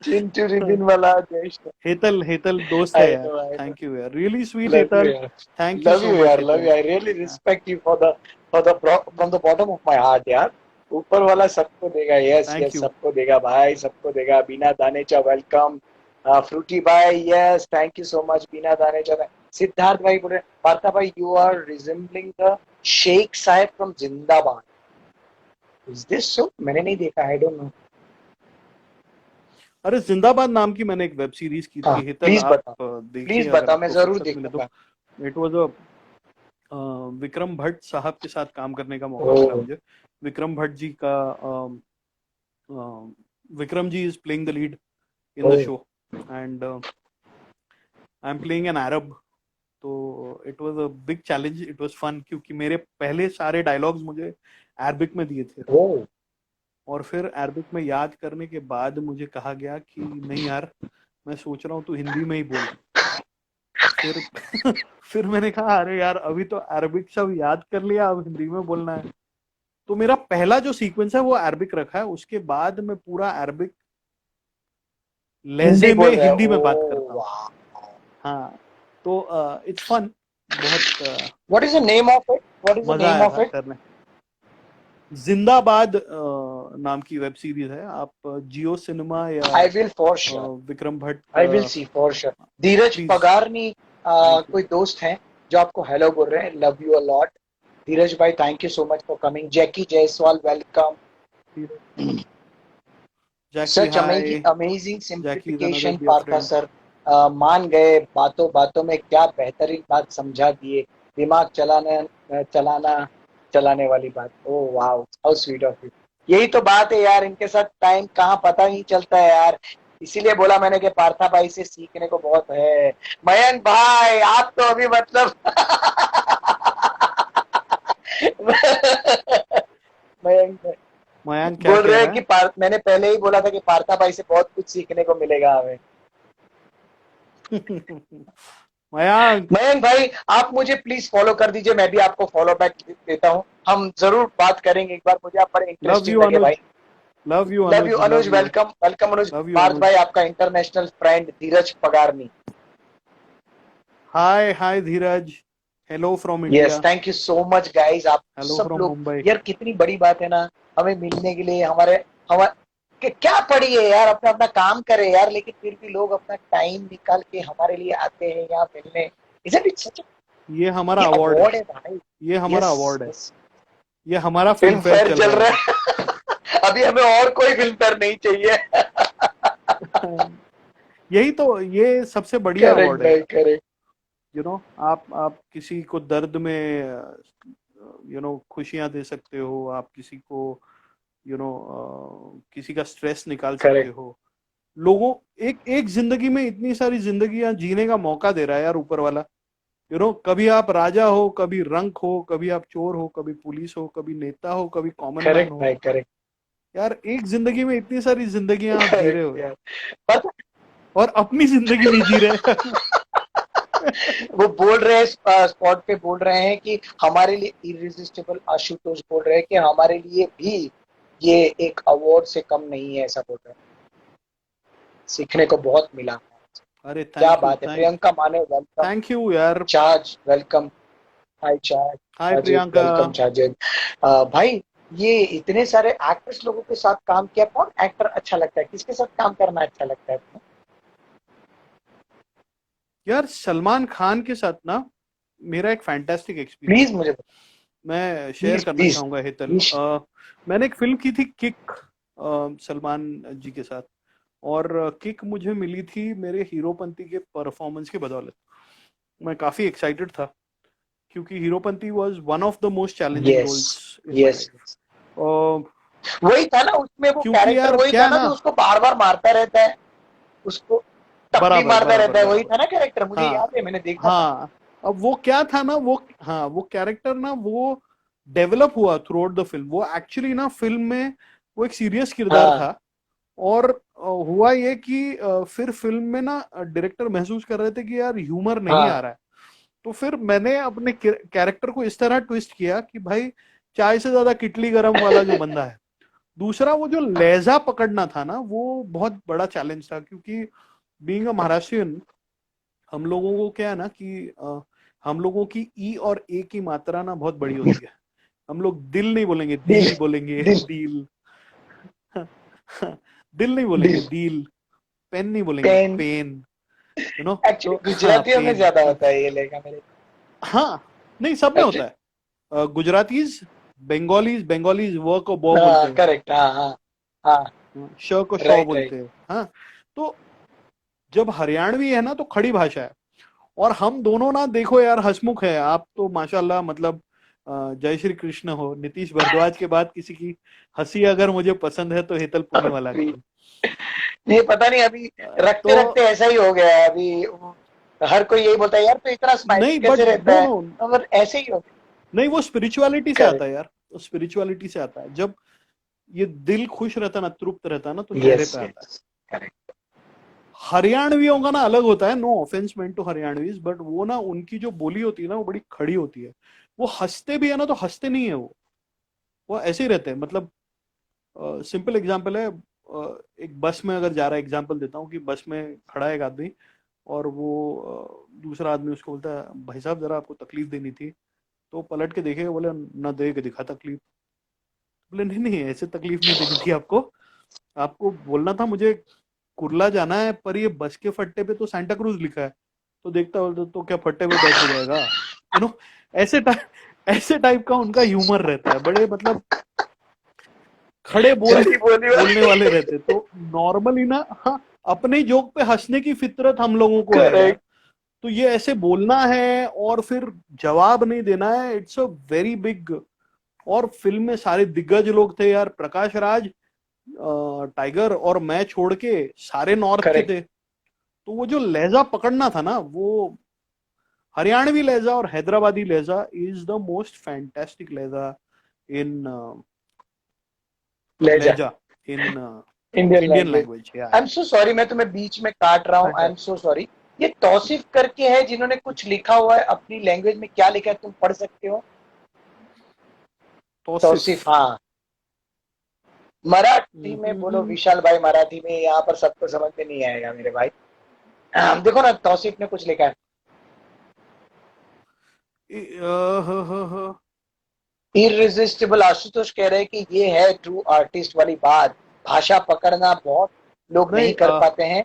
चिंटू रिबिन वाला देश। हेतल, हेतल दोस्त है आई यार, no, I know, thank you यार, really sweet love you Hetal, यार, thank you love so you much यार, love Hetal. You, I really respect you for the from the bottom of my heart यार। ऊपर वाला सबको देगा, यस थैंक यस, यू। सबको देगा भाई, सबको देगा। बीना दानेचा वेलकम। फ्रूटी भाई, yes, thank you so much Beena Danecha. Siddharth भाई बोल रहे, पार्था भाई you are resembling the Sheikh साहब from Zindabad. Is this so? मैंने नहीं देखा, आई डोंट नो। अरे जिंदाबाद नाम की मैंने एक वेब सीरीज की हाँ थी हेतल, प्लीज आप बताओ, देखिए प्लीज अगर बताओ, मैं आपको जरूर फुर्सत मिले तो। देखूंगा। इट वाज अ, विक्रम भट्ट साहब के साथ काम करने का मौका मिला ओ, मुझे। विक्रम भट्ट जी का, Vikram ji is playing the lead in oh, the show, and I am playing an Arab तो it was a big challenge, it was fun, क्योंकि मेरे पहले सारे डायलॉग्स मुझे अरबिक में दिए थे, ओह और फिर अरबिक में याद करने के बाद मुझे कहा गया कि नहीं यार, मैं सोच रहा हूँ तू हिंदी में ही बोल। फिर फिर मैंने कहा अरे यार, अभी तो अरबिक सब याद कर लिया, अब हिंदी में बोलना है। तो मेरा पहला जो सीक्वेंस है वो अरबिक रखा है, उसके बाद मैं पूरा अरबिक हिंदी लहजे में बोल रहे हिंदी हो, में बात ओह करता हूँ। वाह। हाँ, तो इट्स फन, बहुत what is the name of it, what is the मजा नेम आया ऑफ था इट? करने। जिंदाबाद नाम की वेब सीरीज है, आप जियो सिनेमा या I will for sure, Vikram Bhatt, I will see for sure. Dheeraj please. Pagarani thank कोई दोस्त हैं जो आपको हेलो बोल रहे हैं, love you a lot. Dheeraj भाई thank you so much for coming. Jackie Jaiswal welcome. You Jackie, such hi. Amazing Jackie is another simplification dear Partha friend. Sir. मान गए बातों बातों में, क्या बेहतरीन बात समझा दिए। दिमाग चलाना चलाने वाली बात। Oh wow, how sweet of you. यही तो बात है यार, इनके साथ टाइम कहाँ पता नहीं चलता है यार। इसीलिए बोला मैंने कि पार्था भाई से सीखने को बहुत है। मयंक भाई आप तो अभी मतलब मयंक भाई मयंक क्या बोल कह रहे हैं रहा कि है? मैंने पहले ही बोला था कि पार्था भाई से बहुत कुछ सीखने को मिलेगा हमें। मयंक, मयंक भाई आप मुझे प्लीज फॉलो कर दीजिए, मैं भी आपको फॉलो बैक देता हूँ। हम जरूर बात करेंगे एक बार, मुझे आप बड़े लव इंटरेस्टिंग यू लगे भाई। Anuj, love you love you Anuj, Anuj, love you, welcome welcome Anuj. Love you Parth Anuj. भाई आपका international friend Dheeraj Pagarani. Hi hi Dheeraj, hello from yes India, thank you so much guys, आप हेलो सब फ्रॉम लोग। मुंबई। यार कितनी बड़ी बात है ना, हमें मिलने के लिए। हमारे हमारे क्या पड़ी है यार, अपना अपना काम करे यार, लेकिन फिर भी लोग अपना टाइम निकाल के हमारे लिए आते हैं यहाँ मिलने। इज़न्ट इट सच? ये हमारा ये अवार्ड है, अवार्ड है भाई। ये हमारा यस अवार्ड है, यस। ये हमारा फिल्म फिल्म फेयर फेयर चल चल रहा है रहा अभी। है। अभी हमें और कोई फिल्म फेयर नहीं चाहिए। यही तो, ये सबसे बढ़िया करेक्ट अवार्ड है भाई यार। करेक्ट। आप किसी को दर्द में खुशियां दे सकते हो, आप किसी को किसी का स्ट्रेस निकाल सकते करेक्ट। हो। लोगों, एक एक जिंदगी में इतनी सारी जिंदगियां जीने का मौका दे रहा है यार ऊपर वाला। कभी आप राजा हो, कभी रंक हो, कभी आप चोर हो, कभी पुलिस हो, कभी नेता हो, कभी कॉमन मैन करेक्ट हो। भाई करेक्ट। यार एक जिंदगी में इतनी सारी जिंदगियां आप जी रहे करेक्ट हो यार। पता और अपनी जिंदगी नहीं जी रहे। वो बोल रहे हैं स्पॉट पे बोल रहे हैं कि हमारे लिए इरिजिस्टिबल, आशुतोष बोल रहे हैं कि हमारे लिए भी ये एक अवार्ड से कम नहीं है, ऐसा बोल रहे हैं। सीखने को बहुत मिला। अरे क्या थैंक यू, बात है। Priyanka Mane welcome. Thank you यार। चार्ज वेलकम। हाय चार्ज। हाय अजित प्रियंका। वेलकम चार्जित। भाई ये इतने सारे एक्टर्स लोगों के साथ काम किया, कौन एक्टर अच्छा लगता है, किसके साथ काम करना अच्छा लगता है तुम्हें? यार सलमान खान के साथ ना मेरा एक फैंटास्टिक एक्सपीरियंस प्लीज था, मुझे मैं शेयर प्लीज करना प्लीज चाहूंगा हेतल। प्लीज। मैंने एक फिल्म की थी किक, सलमान जी के साथ, और किक मुझे मिली थी मेरे हीरोपंती के परफॉर्मेंस के बदौलत। मैं काफी एक्साइटेड था, क्योंकि Heropanti was one of the most challenging yes roles in my yes. Life. वही था ना उसमें, वो क्योंकि कैरेक्टर यार वही क्या था है ना ना, जो उसको बार बार मारता रहता है, उसको टप्पी बराबर मारता बराबर रहता है, वही बराबर। था ना कैरेक्टर, मुझे हाँ याद है मैंने देखा था। हाँ, अब वो क्या था ना, वो हाँ, वो कैरेक्टर ना वो डेवलप हुआ थ्रू आउट द फिल्म। वो एक्चुअली ना फिल्म में वो एक सीरियस किरदार हाँ था, और हुआ ये कि फिर फिल्म में ना डायरेक्टर महसूस कर रहे थे कि यार ह्यूमर नहीं आ हाँ रहा है। तो फिर मैंने अपने कैरेक्टर को इस तरह ट्विस्ट किया कि भाई चाय से ज्यादा किटली गरम वाला जो बंदा है। दूसरा, वो जो लहजा पकड़ना था ना, वो बहुत बड़ा चैलेंज था, क्योंकि बीइंग अ महाराष्ट्रियन, हम लोगों को क्या है ना कि हम लोगों की ई और ए की मात्रा ना बहुत बड़ी होती है। हम लोग दिल नहीं बोलेंगे, दिल दी बोलेंगे, दिल दिल। दिल नहीं बोलेंगे, दिल दिल। पेन नहीं बोलेंगे, पेन। पेन। एक्चुअली तो हाँ, गुजरातियों में पेन। ज्यादा होता है ये, लेगा मेरे। हाँ, नहीं सब में होता एक्चुअली है। गुजरातीज, बंगालीज, बंगालीज व को बो बोलते हाँ हैं, करेक्ट। हाँ हाँ हाँ। श को शौ राइट राइट। बोलते हैं। हाँ, तो जब हरियाणवी है ना तो खड़ी भाषा है। और हम दोनों ना, देखो यार, हंसमुख है आप तो माशाल्लाह, मतलब जय श्री कृष्ण हो। नीतीश भारद्वाज के बाद किसी की हंसी अगर मुझे पसंद है तो हेतल पुणेवाला की। ये पता नहीं अभी रखते तो रखते ऐसा ही हो गया है अभी। हर कोई यही बोलता है यार, तो इतना स्माइली नहीं कैसे बट रहता नो है, नो, मगर ऐसे ही हो। नहीं वो स्पिरिचुअलिटी से करेक्ट, आता है यार, स्पिरिचुअलिटी से आता है। जब ये दिल खुश रहता है ना, तृप्त रहता है ना, तो चेहरे यस पे आता है। Yes, correct. हरियाणवियों का ना अलग होता है, no offence meant to Haryanvis, but वो ना उनकी जो बोली होती है ना वो बड़ी खड़ी होती है। वो हंसते भी है ना तो हंसते नहीं है वो ऐसे ही रहते हैं। मतलब सिंपल एग्जांपल है, एक बस में अगर जा रहा है, एग्जांपल देता हूँ कि बस में खड़ा है एक आदमी, और वो दूसरा आदमी उसको बोलता है भाई साहब जरा आपको तकलीफ देनी थी, तो वो पलट के देखेगा, बोले ना दे के दिखा तकलीफ। बोले नहीं नहीं ऐसे तकलीफ नहीं देनी थी आपको, आपको बोलना था मुझे कुर्ला जाना है, पर ये बस के फट्टे पे तो सांता क्रूज लिखा है, तो देखता हो तो क्या फट्टे पे बैठ के जाएगा, यू नो। ऐसे टाइप का उनका ह्यूमर रहता है, बड़े मतलब खड़े बोल जल्दी बोली बोलने वाले रहते। तो नॉर्मली ना, हाँ, अपने जोक पे हंसने की फितरत हम लोगों को है यार। करेक्ट। तो ये ऐसे बोलना है और फिर जवाब नहीं देना है, इट्स अ वेरी बिग। और फिल्म में सारे दिग्गज लोग थे यार, प्रकाश राज, टाइगर और मैं छोड़ के सारे नॉर्थ के करेक्ट। थे। तो वो जो लहजा पकड़ना था ना, वो हरियाणवी लहजा और हैदराबादी लहजा इज द मोस्ट फैंटास्टिक लहजा इन लहजा, लहजा in Indian Indian language. Language या आई एम सो सॉरी, मैं तुम्हें बीच में काट रहा हूँ, आई एम सो सॉरी। ये तौसीफ करके है जिन्होंने कुछ लिखा हुआ है अपनी लैंग्वेज में, क्या लिखा है तुम पढ़ सकते हो? तौसीफ, तौसिफ। हाँ। मराठी में बोलो विशाल भाई, मराठी में यहाँ पर सबको समझ में नहीं आएगा मेरे भाई। देखो ना, तौसीफ ने कुछ लिखा है। इररेजिस्टिबल, आशुतोष कह रहे हैं कि ये है ट्रू आर्टिस्ट वाली बात, भाषा पकड़ना बहुत लोग नहीं नहीं, कर पाते हैं।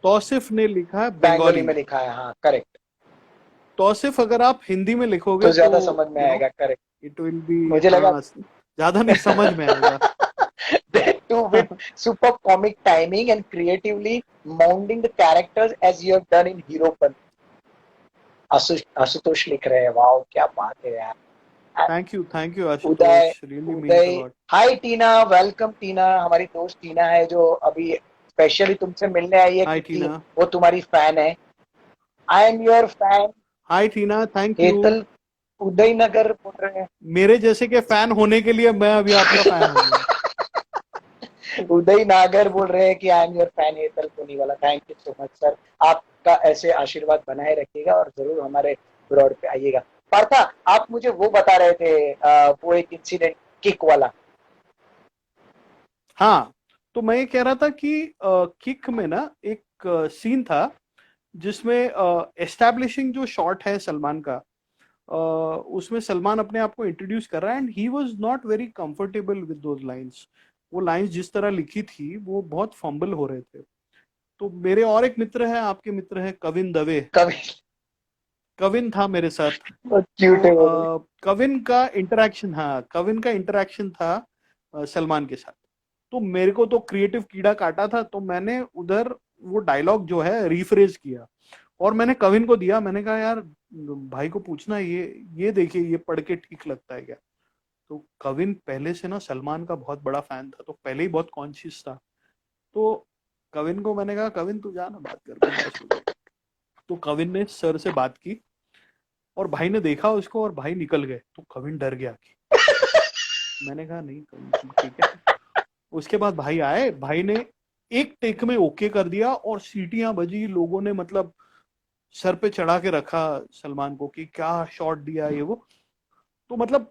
तौसिफ ने लिखा है बंगाली बंगाली में में। लिखा है, हाँ करेक्ट। तौसिफ अगर आप हिंदी में लिखोगे तो तो ज्यादा समझ में यू नो आएगा, करेक्ट। इट विल बी, मुझे लगा हाँ, ज्यादा नहीं समझ में आएगा। that too with super comic timing and creatively mounting the characters as you have done in Heropan. Ashutosh लिख रहे हैं, वाओ क्या बात है यार। Thank you Uday, Ashutosh, really means a Uday, lot. Hi Tina, welcome Tina. हमारी दोस्त टीना है जो अभी स्पेशली तुमसे मिलने आई है, हाय क्योंकि टीना। वो तुम्हारी फैन है। आई am your fan. Hi Tina, thank you. Hetal Udaynagar बोल रहे हैं। मेरे जैसे के फैन होने के लिए मैं अभी आपका फैन हो गया। उदय नागर बोल रहे हैं कि I am your fan Hetal Puniwala. Thank you so much sir, आपका ऐसे आशीर्वाद बनाए रखिएगा और जरूर हमारे ब्रॉड पे आइएगा। पार्था, आप मुझे वो बता रहे थे, वो एक इंसिडेंट किक वाला। हाँ, तो मैं ये कह रहा था कि किक में ना एक सीन था जिसमें एस्टैब्लिशिंग जो शॉट है सलमान का, उसमें सलमान अपने आप को इंट्रोड्यूस कर रहा है and he was not very comfortable with those lines. वो लाइंस जिस तरह लिखी थी वो बहुत फंबल हो रहे थे। तो मेरे और एक मित्र है, आपके मित्र है कविन दवे, कभी कविन था मेरे साथ। क्यूट है वो भी। तो कविन का इंटरेक्शन था सलमान के साथ। तो मेरे को तो क्रिएटिव कीड़ा काटा था, तो मैंने उधर वो डायलॉग जो है रीफ्रेज किया और मैंने कविन को दिया। मैंने कहा यार भाई को पूछना, ये देखिए ये पढ़ के ठीक लगता है क्या। तो कविन पहले से ना सलमान का बहुत बड़ा फैन था, तो पहले ही बहुत कॉन्शियस था। तो कविन को मैंने कहा कविन तू जा ना बात कर, बिंदास हो जा। तो कविन ने सर से बात की और भाई ने देखा उसको और भाई निकल गए। तो कविन डर गया कि मैंने कहा नहीं कविन तुम ठीक है। उसके बाद भाई आए, भाई ने एक टेक में ओके कर दिया और सीटियां बजी, लोगों ने मतलब सर पे चढ़ा के रखा सलमान को कि क्या शॉट दिया ये वो। तो मतलब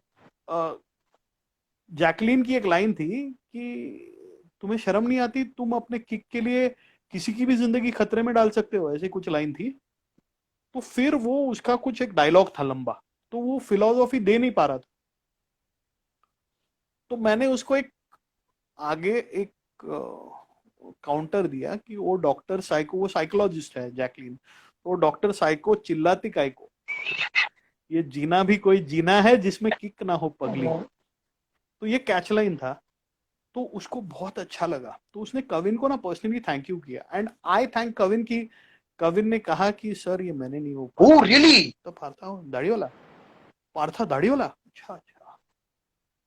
जैकलीन की एक लाइन थी कि तुम्हें शर्म नहीं आती, तुम अपने किक के लिए किसी की भी जिंदगी खतरे में डाल सकते हो, ऐसे कुछ लाइन थी। तो फिर वो उसका कुछ एक डायलॉग था लंबा, तो वो फिलोसॉफी दे नहीं पा रहा था। तो मैंने उसको एक आगे एक काउंटर दिया कि वो डॉक्टर साइको, वो साइकोलॉजिस्ट है जैकलीन, तो डॉक्टर साइको चिल्लाती काय को, ये जीना भी कोई जीना है जिसमें किक ना हो पगली। तो ये कैच लाइन था, तो उसको बहुत अच्छा लगा। तो उसने कविन को ना पर्सनली थैंक यू किया एंड आई थैंक कविन की। कविन ने कहा कि सर ये मैंने नहीं हो पाया। Oh really? तो पार्था दाढ़ी वाला, पार्था दाढ़ी वाला, अच्छा अच्छा।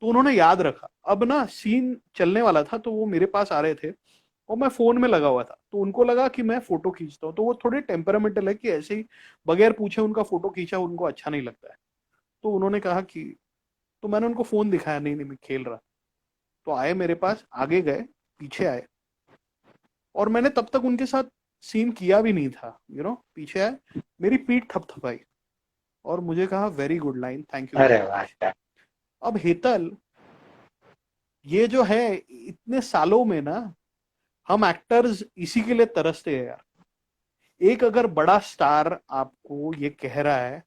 तो उन्होंने याद रखा। अब ना सीन चलने वाला था, तो वो मेरे पास आ रहे थे और मैं फोन में लगा हुआ था, तो उनको लगा कि मैं फोटो खींचता हूँ, तो वो थोड़े टेम्परामेंटल है कि ऐसे ही बगैर पूछे उनका फोटो खींचा उनको अच्छा नहीं लगता है। तो उन्होंने कहा कि, तो मैंने उनको फोन दिखाया, नहीं नहीं मैं खेल रहा। तो आए मेरे पास, आगे गए, पीछे आए, और मैंने तब तक उनके साथ सीन किया भी नहीं था, पीछे आए, मेरी पीठ थपथपाई और मुझे कहा very good line, thank you अरे वेरी वाह मच। क्या- अब हेतल, ये जो है, इतने सालों में ना हम एक्टर्स इसी के लिए तरसते हैं यार। एक अगर बड़ा स्टार आपको ये कह रहा है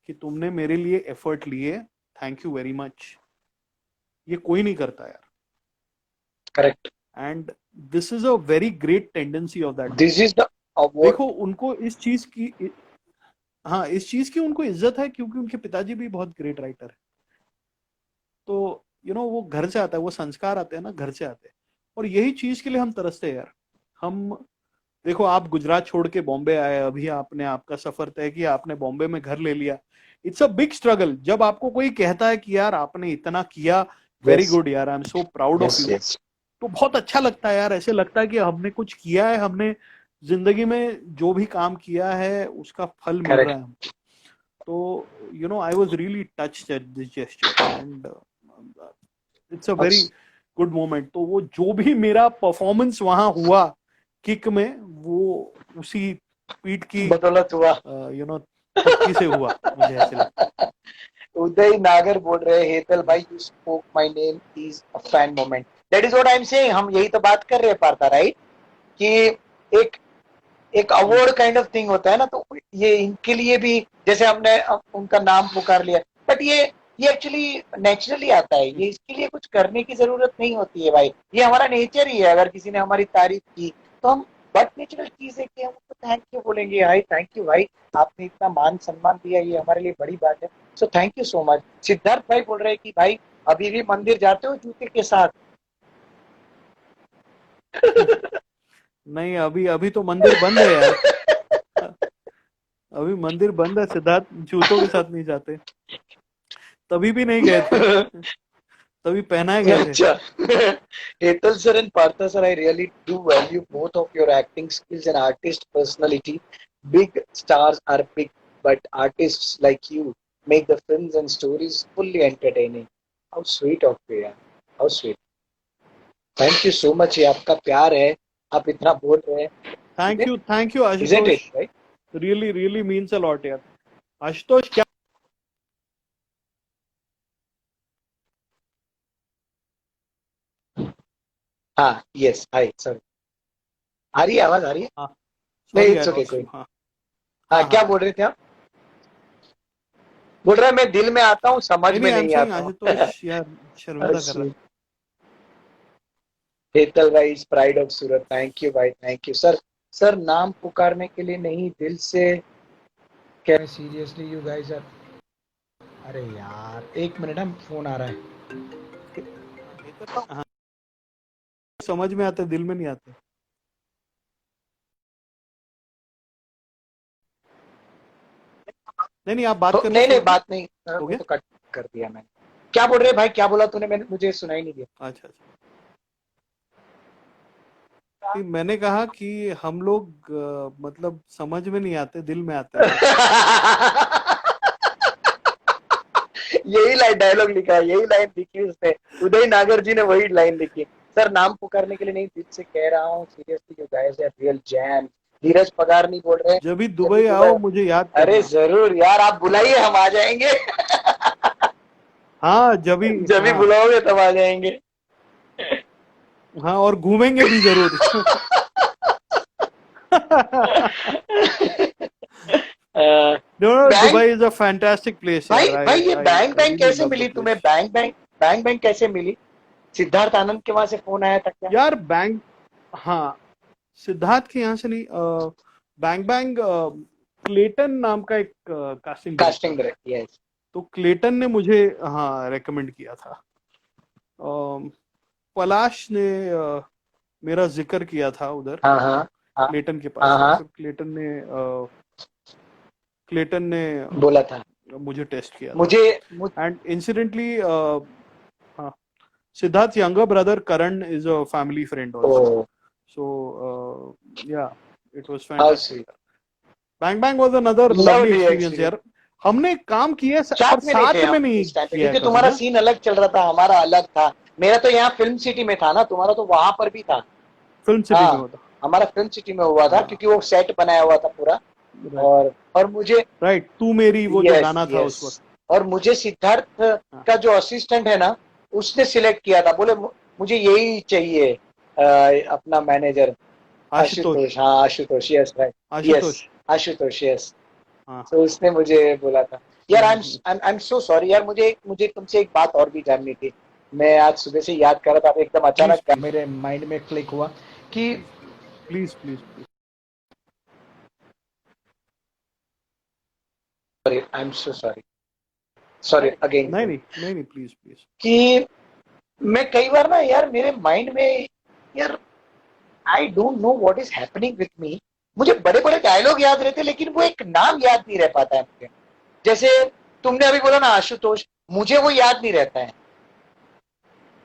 कि तुमने मेरे लिए एफर्ट लिए, थैंक यू वेरी मच, ये कोई नहीं करता यार। Correct, and this is a very great tendency of that this man. Is the award. देखो उनको इस चीज की, हाँ इस चीज की उनको इज्जत है क्योंकि उनके पिताजी भी बहुत ग्रेट राइटर है। तो वो घर से आता है, वो संस्कार आते हैं ना, घर से आते हैं। और यही चीज के लिए हम तरसते हैं यार। हम, देखो आप गुजरात छोड़ के बॉम्बे आए, अभी आपने आपका सफर तय किया, आपने बॉम्बे में घर ले लिया। It's a big struggle. जब आपको कोई कहता है कि यार आपने इतना किया, वेरी यस गुड यार, आई am so proud of yes you, yes. तो बहुत अच्छा लगता है यार। ऐसे लगता है कि हमने कुछ किया है, हमने जिंदगी में जो भी काम किया है उसका फल मिल रहा करेक्ट। है हमको। तो I was really touched at this gesture, and it's a very good moment. तो वो जो भी मेरा परफॉर्मेंस वहां हुआ किक में, वो उसी पीठ की बदौलत हुआ। थपकी से हुआ, मुझे ऐसे लगता उदय नागर बोल रहे, हेतल भाई you spoke my name is a fan moment. That is what I am saying. हम यही तो बात कर रहे हैं पार्था, राइट? कि एक एक है। अवार्ड काइंड ऑफ थिंग होता है ना, तो ये इनके लिए भी, जैसे हमने उनका नाम पुकार लिया, बट ये एक्चुअली नेचुरली आता है। ये इसके लिए कुछ करने की जरूरत नहीं होती है भाई, ये हमारा नेचर ही है। अगर किसी ने हमारी तारीफ की तो हम, बट नेचुरल चीज है कि हम उसको थैंक यू बोलेंगे, हाय थैंक यू भाई, आपने इतना मान सम्मान दिया, ये हमारे लिए बड़ी बात है। So thank you so much. Siddharth भाई बोल रहे हैं कि भाई अभी भी मंदिर जाते हो जूते के साथ? नहीं, अभी अभी तो मंदिर बंद है यार। अभी मंदिर बंद है सिद्धार्थ, जूतों के साथ नहीं जाते। तभी भी नहीं गए थे, तभी पहनाए गए थे। अच्छा। Hetal sir and Partha sir, I really do value both of your acting skills and artist personality. Big stars are big, but artists like you make the films and stories fully entertaining. How sweet of you, यार. How sweet. Thank you so much. ये आपका प्यार है, आप इतना बोल रहे हैं, thank you isn't Ashutosh, it, right? Really really means a lot यार। आशुतोष क्या, हाँ, yes, hi, sorry. आ रही है आवाज, आ रही है? हाँ नहीं, sorry I it's okay, lost कोई यू। नहीं। हाँ हाँ, हाँ क्या हाँ। बोल रहे थे आप? बोल रहा है मैं दिल में आता हूँ, समझ नहीं में नहीं, आई एम नहीं सेइंग आता हूँ। आशुतोष यार, शर्मिंदा कर रहा है। हेतल भाई is pride of Surat. Thank you भाई, थैंक यू सर। सर नाम पुकारने के लिए नहीं, दिल से। क्या सीरियसली यू गाइस आर, अरे यार एक मिनट, हम फोन आ रहा है। हाँ, समझ में आते, दिल में नहीं आते। नहीं नहीं, आप बात करना नहीं नहीं, शुरू कीजिए। बात नहीं, हो वो गया। तो कट कर दिया मैंने। क्या बोल रहे भाई, क्या बोला तूने? मैंने, मुझे सुनाई नहीं दिया। अच्छा अच्छा, कि मैंने कहा कि हम लोग मतलब समझ में नहीं आते, दिल में आते हैं बस। यही लाइन डायलॉग लिखा है, यही लाइन लिखी उसने, उदय नागर जी ने वही लाइन लिखी। सर नाम पुकारने के लिए नहीं, दिल से कह रहा हूँ, seriously you guys are real jam. Dheeraj Pagar नहीं बोल रहे, जब भी जब भी दुबई दुबई। आओ मुझे याद अरे करना। जरूर यार, आप बुलाइए, हम आ जाएंगे। हाँ जब भी, जब भी हाँ बुलाओगे तब आ जाएंगे। हाँ, और घूमेंगे भी जरूर। Bank, Dubai is a fantastic place भाई यार। आई भाई ये आई बैंक आई बैंक रियली कैसे लव द मिली तुम्हें? प्लेस। बैंक कैसे मिली? सिद्धार्थ आनंद के वहां से फोन आया था क्या? यार बैंक, हाँ सिद्धार्थ के यहाँ से नहीं, बैंग बैंग, क्लेटन नाम का एक कास्टिंग डायरेक्टर कास्टिंग है। Director, yes. तो क्लेटन ने मुझे, हाँ, रेकमेंड किया था। पलाश ने मेरा जिक्र किया था उधर हाँ हाँ हाँ क्लेटन के हाँ पास, और हाँ, फिर क्लेटन ने बोला था मुझे टेस्ट किया था। मुझे, एंड इंसिडेंटली, हाँ, Siddharth younger brother Karan is a family friend oh, also. So yeah, it was How fantastic. sweet. Bang Bang was another lovely Lovely experience experience. यार. हमने काम किया पर साथ में नहीं थे साथ में हम नहीं इस टाइम पे, किया क्योंकि कभी तुम्हारा ना. सीन अलग चल रहा था, हमारा अलग था. मेरा तो यहाँ फिल्म सिटी में था ना, तुम्हारा तो वहां पर भी था. फिल्म सिटी में हाँ, होता. हमारा फिल्म सिटी में हुआ था, हाँ. क्योंकि वो सेट बनाया हुआ था पूरा. और मुझे राइट, तू मेरी वो जो यस गाना था उस यस, वक्त. और मुझे सिद्धार्थ का जो असिस्टेंट है ना, उसने सिलेक्ट किया था. बोले मुझे यही चाहिए अपना मैनेजर आशुतोष. हाँ Ashutosh, yes right, yes Ashutosh, yes. तो उसने मुझे बोला था. यार आई एम सो सॉरी यार, मुझे तुमसे एक बात और भी जाननी थी. मैं आज सुबह से याद कर रहा था, एकदम अचानक मेरे माइंड में क्लिक हुआ कि please sorry, I am so sorry again. नहीं प्लीज कि मैं कई बार ना यार, मेरे माइंड में यार, I don't know what is happening with me. मुझे बड़े बड़े डायलॉग याद रहते, लेकिन वो एक नाम याद नहीं रह पाता है मुझे. जैसे तुमने अभी बोला ना आशुतोष, मुझे वो याद नहीं रहता है.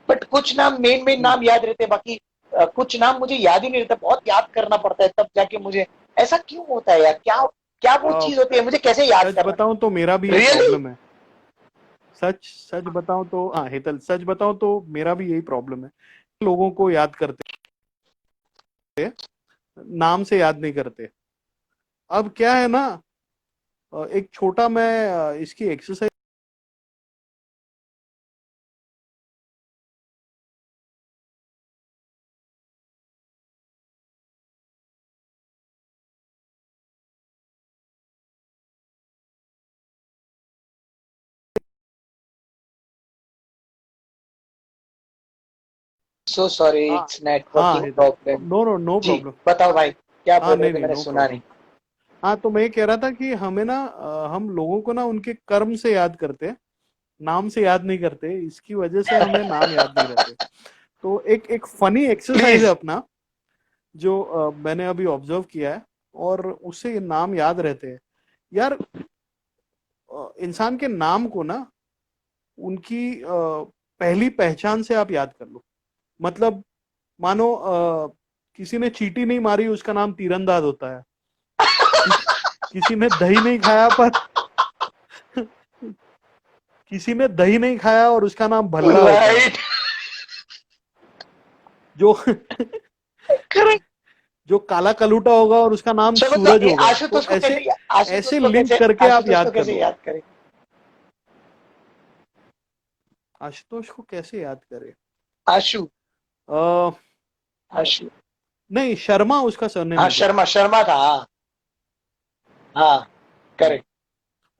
बट कुछ नाम मेन नाम याद रहते हैं, बाकी कुछ नाम मुझे याद ही नहीं रहता. बहुत याद करना पड़ता है तब जाके मुझे. ऐसा क्यों होता है यार? क्या वो चीज होती है? मुझे कैसे याद करना? सच बताऊं तो मेरा भी यही प्रॉब्लम है. सच बताऊं तो हेतल, सच बताऊं तो मेरा भी यही प्रॉब्लम है. लोगों को याद करते, नाम से याद नहीं करते. अब क्या है ना, एक छोटा मैं इसकी exercise so sorry, it's networking problem. No problem. बताओ भाई, क्या बोल रहे थे? मैंने सुना नहीं. हाँ, तो मैं कह रहा था कि हमें ना हम लोगों को ना उनके कर्म से याद करते हैं, नाम से याद नहीं करते. इसकी वजह से हमें नाम याद नहीं रहते. तो एक फनी एक्सरसाइज है अपना, जो मैंने अभी ऑब्जर्व किया है, और उससे नाम याद रहते हैं यार. इंसान के नाम को ना उनकी पहली पहचान से आप याद कर लो. मतलब मानो किसी ने चींटी नहीं मारी, उसका नाम तीरंदाज होता है. किसी ने दही नहीं खाया किसी ने दही नहीं खाया और उसका नाम भल्ला होता है. जो काला कलूटा होगा और उसका नाम सूरज होगा. तो ऐसे लिंक करके आप याद करें. आशुतोष को कैसे याद करें? आशु नहीं, शर्मा उसका सरनेम. हाँ, शर्मा था. हाँ करेक्ट.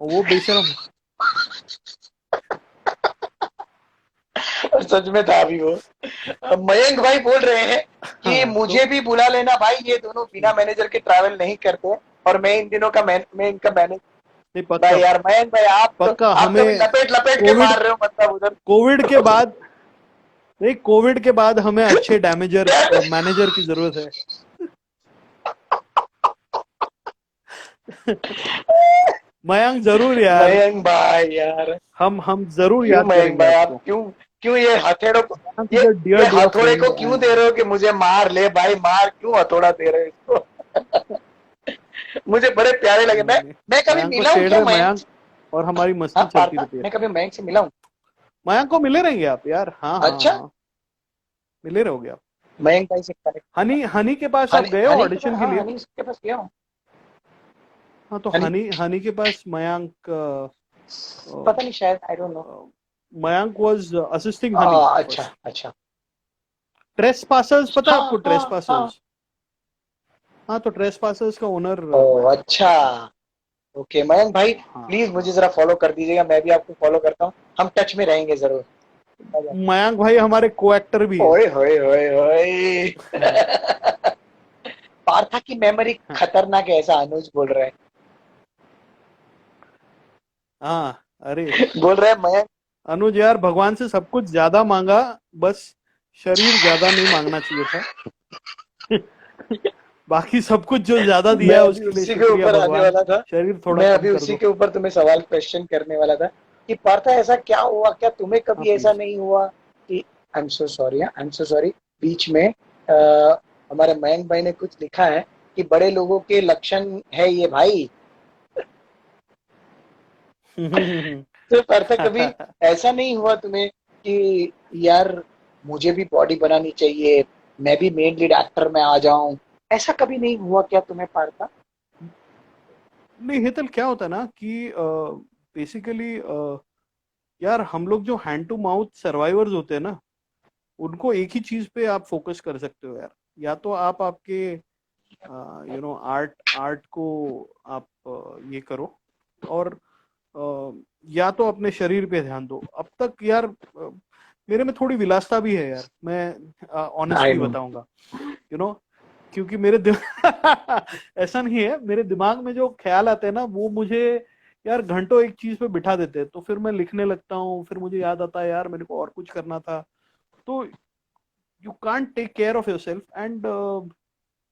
वो बेशरम. सच में था अभी वो. मयंक भाई बोल रहे हैं कि मुझे भी बुला लेना भाई, ये दोनों बिना मैनेजर के ट्रैवल नहीं करते, और मैं इन दिनों का मैं इनका मैनेजर. भाई यार मयंक भाई, आप हमें लपेट के मार रहे हो, मतलब उधर कोविड के बाद हमें अच्छे मैनेजर की जरूरत है. मयंक जरूर यार. मयंक भाई यार, हम जरूर याद मयंक भाई, आप क्यों ये हथेड़ों को, ये हथौड़े को क्यों दे रहे हो कि मुझे मार ले भाई? मार, क्यों हथौड़ा दे रहे हो इसको? मुझे बड़े प्यारे लगे. मैं कभी मिला हूँ क्या मयंक? और हमारी मस्ती चलती रहती है. मैं कभी मयंक से मिला हूँ? मयंक को मिले रहेंगे आप यार. हाँ. अच्छा, मिले रहोगे आप मयंक भाई से. हनी के पास आप गए हो ऑडिशन के लिए? हनी के पास गया हूँ. हाँ, तो हनी के पास मयंक, पता नहीं, शायद, I don't know. Mayank was assisting Honey. अच्छा. ट्रेसपासर्स, पता है आपको ट्रेसपासर्स? हाँ, तो ट्रेसपासर्स का ओनर. अच्छा, ओके. मयंक भाई प्लीज मुझे जरा फॉलो कर दीजिएगा, मैं भी आपको फॉलो करता हूँ. हम टच में रहेंगे जरूर. मयंक भाई हमारे को एक्टर भी है. ओए पार्था की मेमोरी खतरनाक है, ऐसा अनुज बोल रहा है. हाँ, अरे बोल रहे हैं मयंक. अनुज यार, भगवान से सब कुछ ज्यादा मांगा, बस शरीर ज्यादा नहीं मांगना चाहिए था. बाकी सब कुछ जो ज्यादा दिया है उसके लिए शुक्रिया भगवान. शरीर थोड़ा. मैं अभी उसी के ऊपर तुम्हें सवाल क्वेश्चन करने वाला था कि पार्था ऐसा क्या हुआ, क्या तुम्हें कभी ऐसा नहीं हुआ कि, आई एम सो सॉरी बीच में हमारे मयंक भाई ने कुछ लिखा है कि बड़े लोगों के लक्षण है ये भाई। तो पार्था, कभी ऐसा नहीं हुआ तुम्हें कि यार मुझे भी बॉडी बनानी चाहिए, मैं भी मेन लीड एक्टर में आ जाऊं? ऐसा कभी नहीं हुआ क्या तुम्हें पार्था? नहीं हेतल, क्या होता है ना कि बेसिकली यार हम लोग जो हैंड टू माउथ सर्वाइवर्स होते हैं ना, उनको एक ही चीज पे आप फोकस कर सकते हो यार। या तो आप आपके आर्ट आर्ट को आप ये करो, और या तो अपने शरीर पे ध्यान दो। अब तक यार मेरे में थोड़ी विलासता भी है यार, मैं ऑनेस्टली बताऊंगा, क्योंकि ऐसा नहीं है, मेरे दिमाग में जो ख्याल आते हैं ना, वो मुझे यार घंटों एक चीज पे बिठा देते हैं। तो फिर मैं लिखने लगता हूँ, फिर मुझे याद आता है यार मेरे को और कुछ करना था। तो you can't take care of yourself, and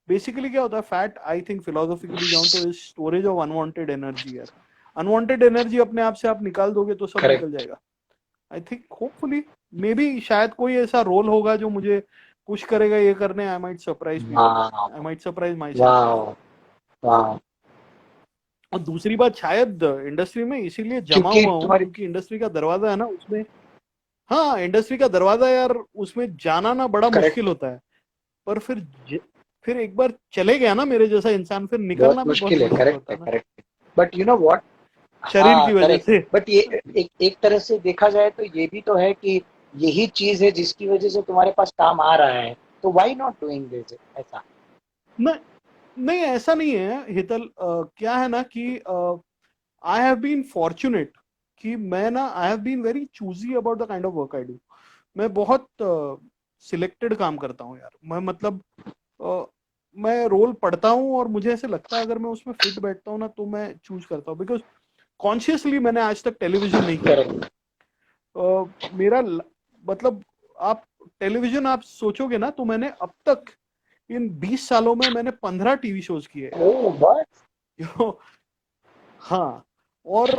basically क्या होता है, फैट आई थिंक फिलोसॉफिकली जाऊं तो is storage of unwanted energy यार। अनवांटेड एनर्जी अपने आप से आप निकाल दोगे तो सब Correct. निकल जाएगा। I think hopefully, may be शायद कोई ऐसा रोल होगा जो मुझे पुश करेगा ये करने। I might surprise me, I might surprise my self. वाह। और दूसरी बात, शायद इंडस्ट्री में इसीलिए जमा क्योंकि हुआ हूँ तुम्हारी क्योंकि इंडस्ट्री का दरवाजा है ना उसमें, हाँ इंडस्ट्री का दरवाजा यार, उसमें जाना ना बड़ा करेक्ट, मुश्किल होता है। पर फिर एक बार चले गया ना मेरे जैसा इंसान, फिर बहुत निकलना भी बहुत मुश्किल है। मुश्किल करेक्ट होता है, है ना, करेक्ट है। बट यू नो व्हाट, शरीर हाँ की वजह करेक्ट। से। बट ये एक तरह से देखा जाए तो ये भी तो है कि यही चीज है जिसकी वजह से तुम्हारे पास काम आ रहा है, तो व्हाई नॉट डूइंग दिस ऐसा? नहीं नहीं, ऐसा नहीं है हितल। क्या है ना कि आई हैव बीन फॉर्चुनेट कि मैं ना, I have been very choosy about the kind of work I do. मैं बहुत सिलेक्टेड काम करता हूँ यार। मैं मतलब मैं रोल पढ़ता हूँ और मुझे ऐसे लगता है अगर मैं उसमें फिट बैठता हूँ ना तो मैं चूज करता हूँ, बिकॉज कॉन्शियसली मैंने आज तक टेलीविजन नहीं किया। करेक्ट। मतलब आप टेलीविजन आप सोचोगे ना, तो मैंने अब तक इन 20 सालों में मैंने 15 टीवी शोज किए हैं। Oh what? हाँ, और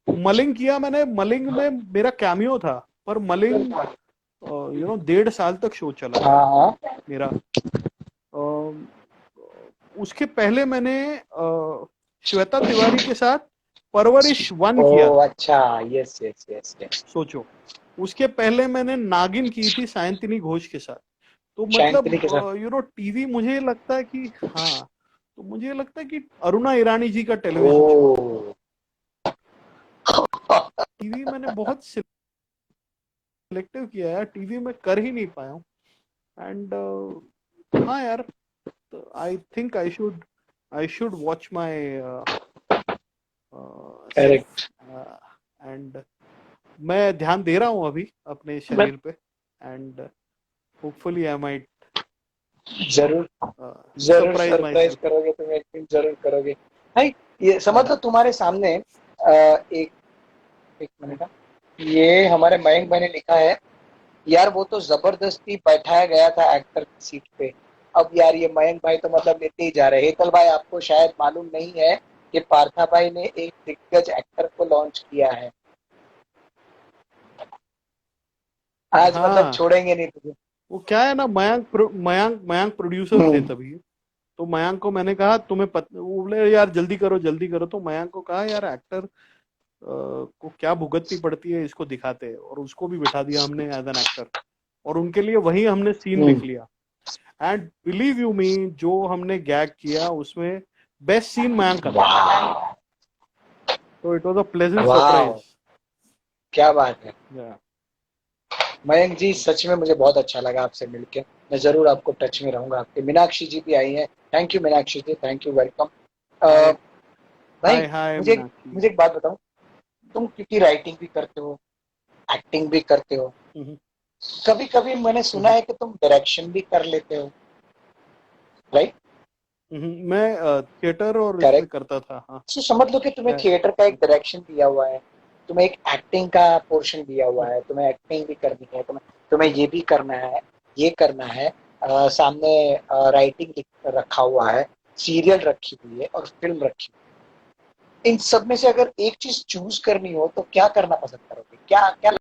मलिंग किया मैंने। मलिंग में मेरा कैमियो था, पर मलिंग 1.5 साल तक शो चला हाँ मेरा। उसके पहले मैंने श्वेता तिवारी के साथ परवरिश 1 किया था। अच्छा, यस यस यस यस। सोचो, उसके पहले मैंने नागिन की थी सायंतिनी घोष के साथ। तो शांतिनी मतलब के साथ। टीवी, मुझे लगता है कि हाँ, तो मुझे लगता है कि अरुणा ईरानी जी का टेलीविजन शो, ओह टीवी मैंने बहुत सिलेक्टिव किया है, टीवी में कर ही नहीं पाया हूँ। एंड हाँ यार, I think I should watch my self, correct. And मैं ध्यान दे रहा हूँ अभी अपने शरीर पे, एंड होपफुली आई माइट जरूर जरूर सरप्राइज माई सरप्राइज सेल्फ। करोगे तुम, एक दिन जरूर करोगे भाई। ये समझ लो तुम्हारे सामने एक एक मिनट, ये हमारे मयंक भाई ने लिखा है, यार वो तो जबरदस्ती बैठाया गया था एक्टर की सीट पे। अब यार ये मयंक भाई तो मतलब लेते ही जा रहे हैं। हेतल भाई, आपको शायद मालूम नहीं है कि पार्था भाई ने एक दिग्गज एक्टर को लॉन्च किया है आज, मतलब हाँ, छोड़ेंगे नहीं तुझे। वो क्या है ना, मयांक प्रोड्यूसर थे तभी। तो मयांक को मैंने कहा तुम्हें वो बोले यार जल्दी करो जल्दी करो। तो मयांक को कहा यार एक्टर को क्या भुगतनी पड़ती है, इसको दिखाते हैं। और उसको भी बिठा दिया हमने एज एन एक्टर, और उनके लिए वही हमने सीन लिख लिया। एंड बिलीव यू मी, जो हमने गैग किया उसमें बेस्ट सीन मयांक का था। तो इट वाज अ प्लेजेंट वाह, सरप्राइज। क्या बात है मयंक जी, सच में मुझे बहुत अच्छा लगा आपसे मिलके। मैं जरूर आपको टच में रहूंगा। आपके मीनाक्षी जी भी आई हैं, thank you Meenakshi ji, thank you, welcome. Hi भाई, हाय हाय मुझे मीनाक्षी। मुझे एक बात बताओ, तुम क्योंकि राइटिंग भी करते हो, एक्टिंग भी करते हो, हम्म, कभी कभी मैंने सुना हम्म, है कि तुम डायरेक्शन भी कर लेते हो, राइट? मैं थिएटर और इसमें करेक्ट। करता था, हाँ। तो समझ लो कि तुम्हें मैं थिएटर का एक डायरेक्शन दिया हुआ है, तुम्हें एक एक्टिंग का पोर्शन दिया हुआ है, तुम्हें एक्टिंग भी करनी है, तुम्हें ये भी करना है, ये करना है, सामने राइटिंग रखा हुआ है, सीरियल रखी हुई है और फिल्म रखी हुई है। इन सब में से अगर एक चीज चूज करनी हो तो क्या करना पसंद करोगे? क्या क्या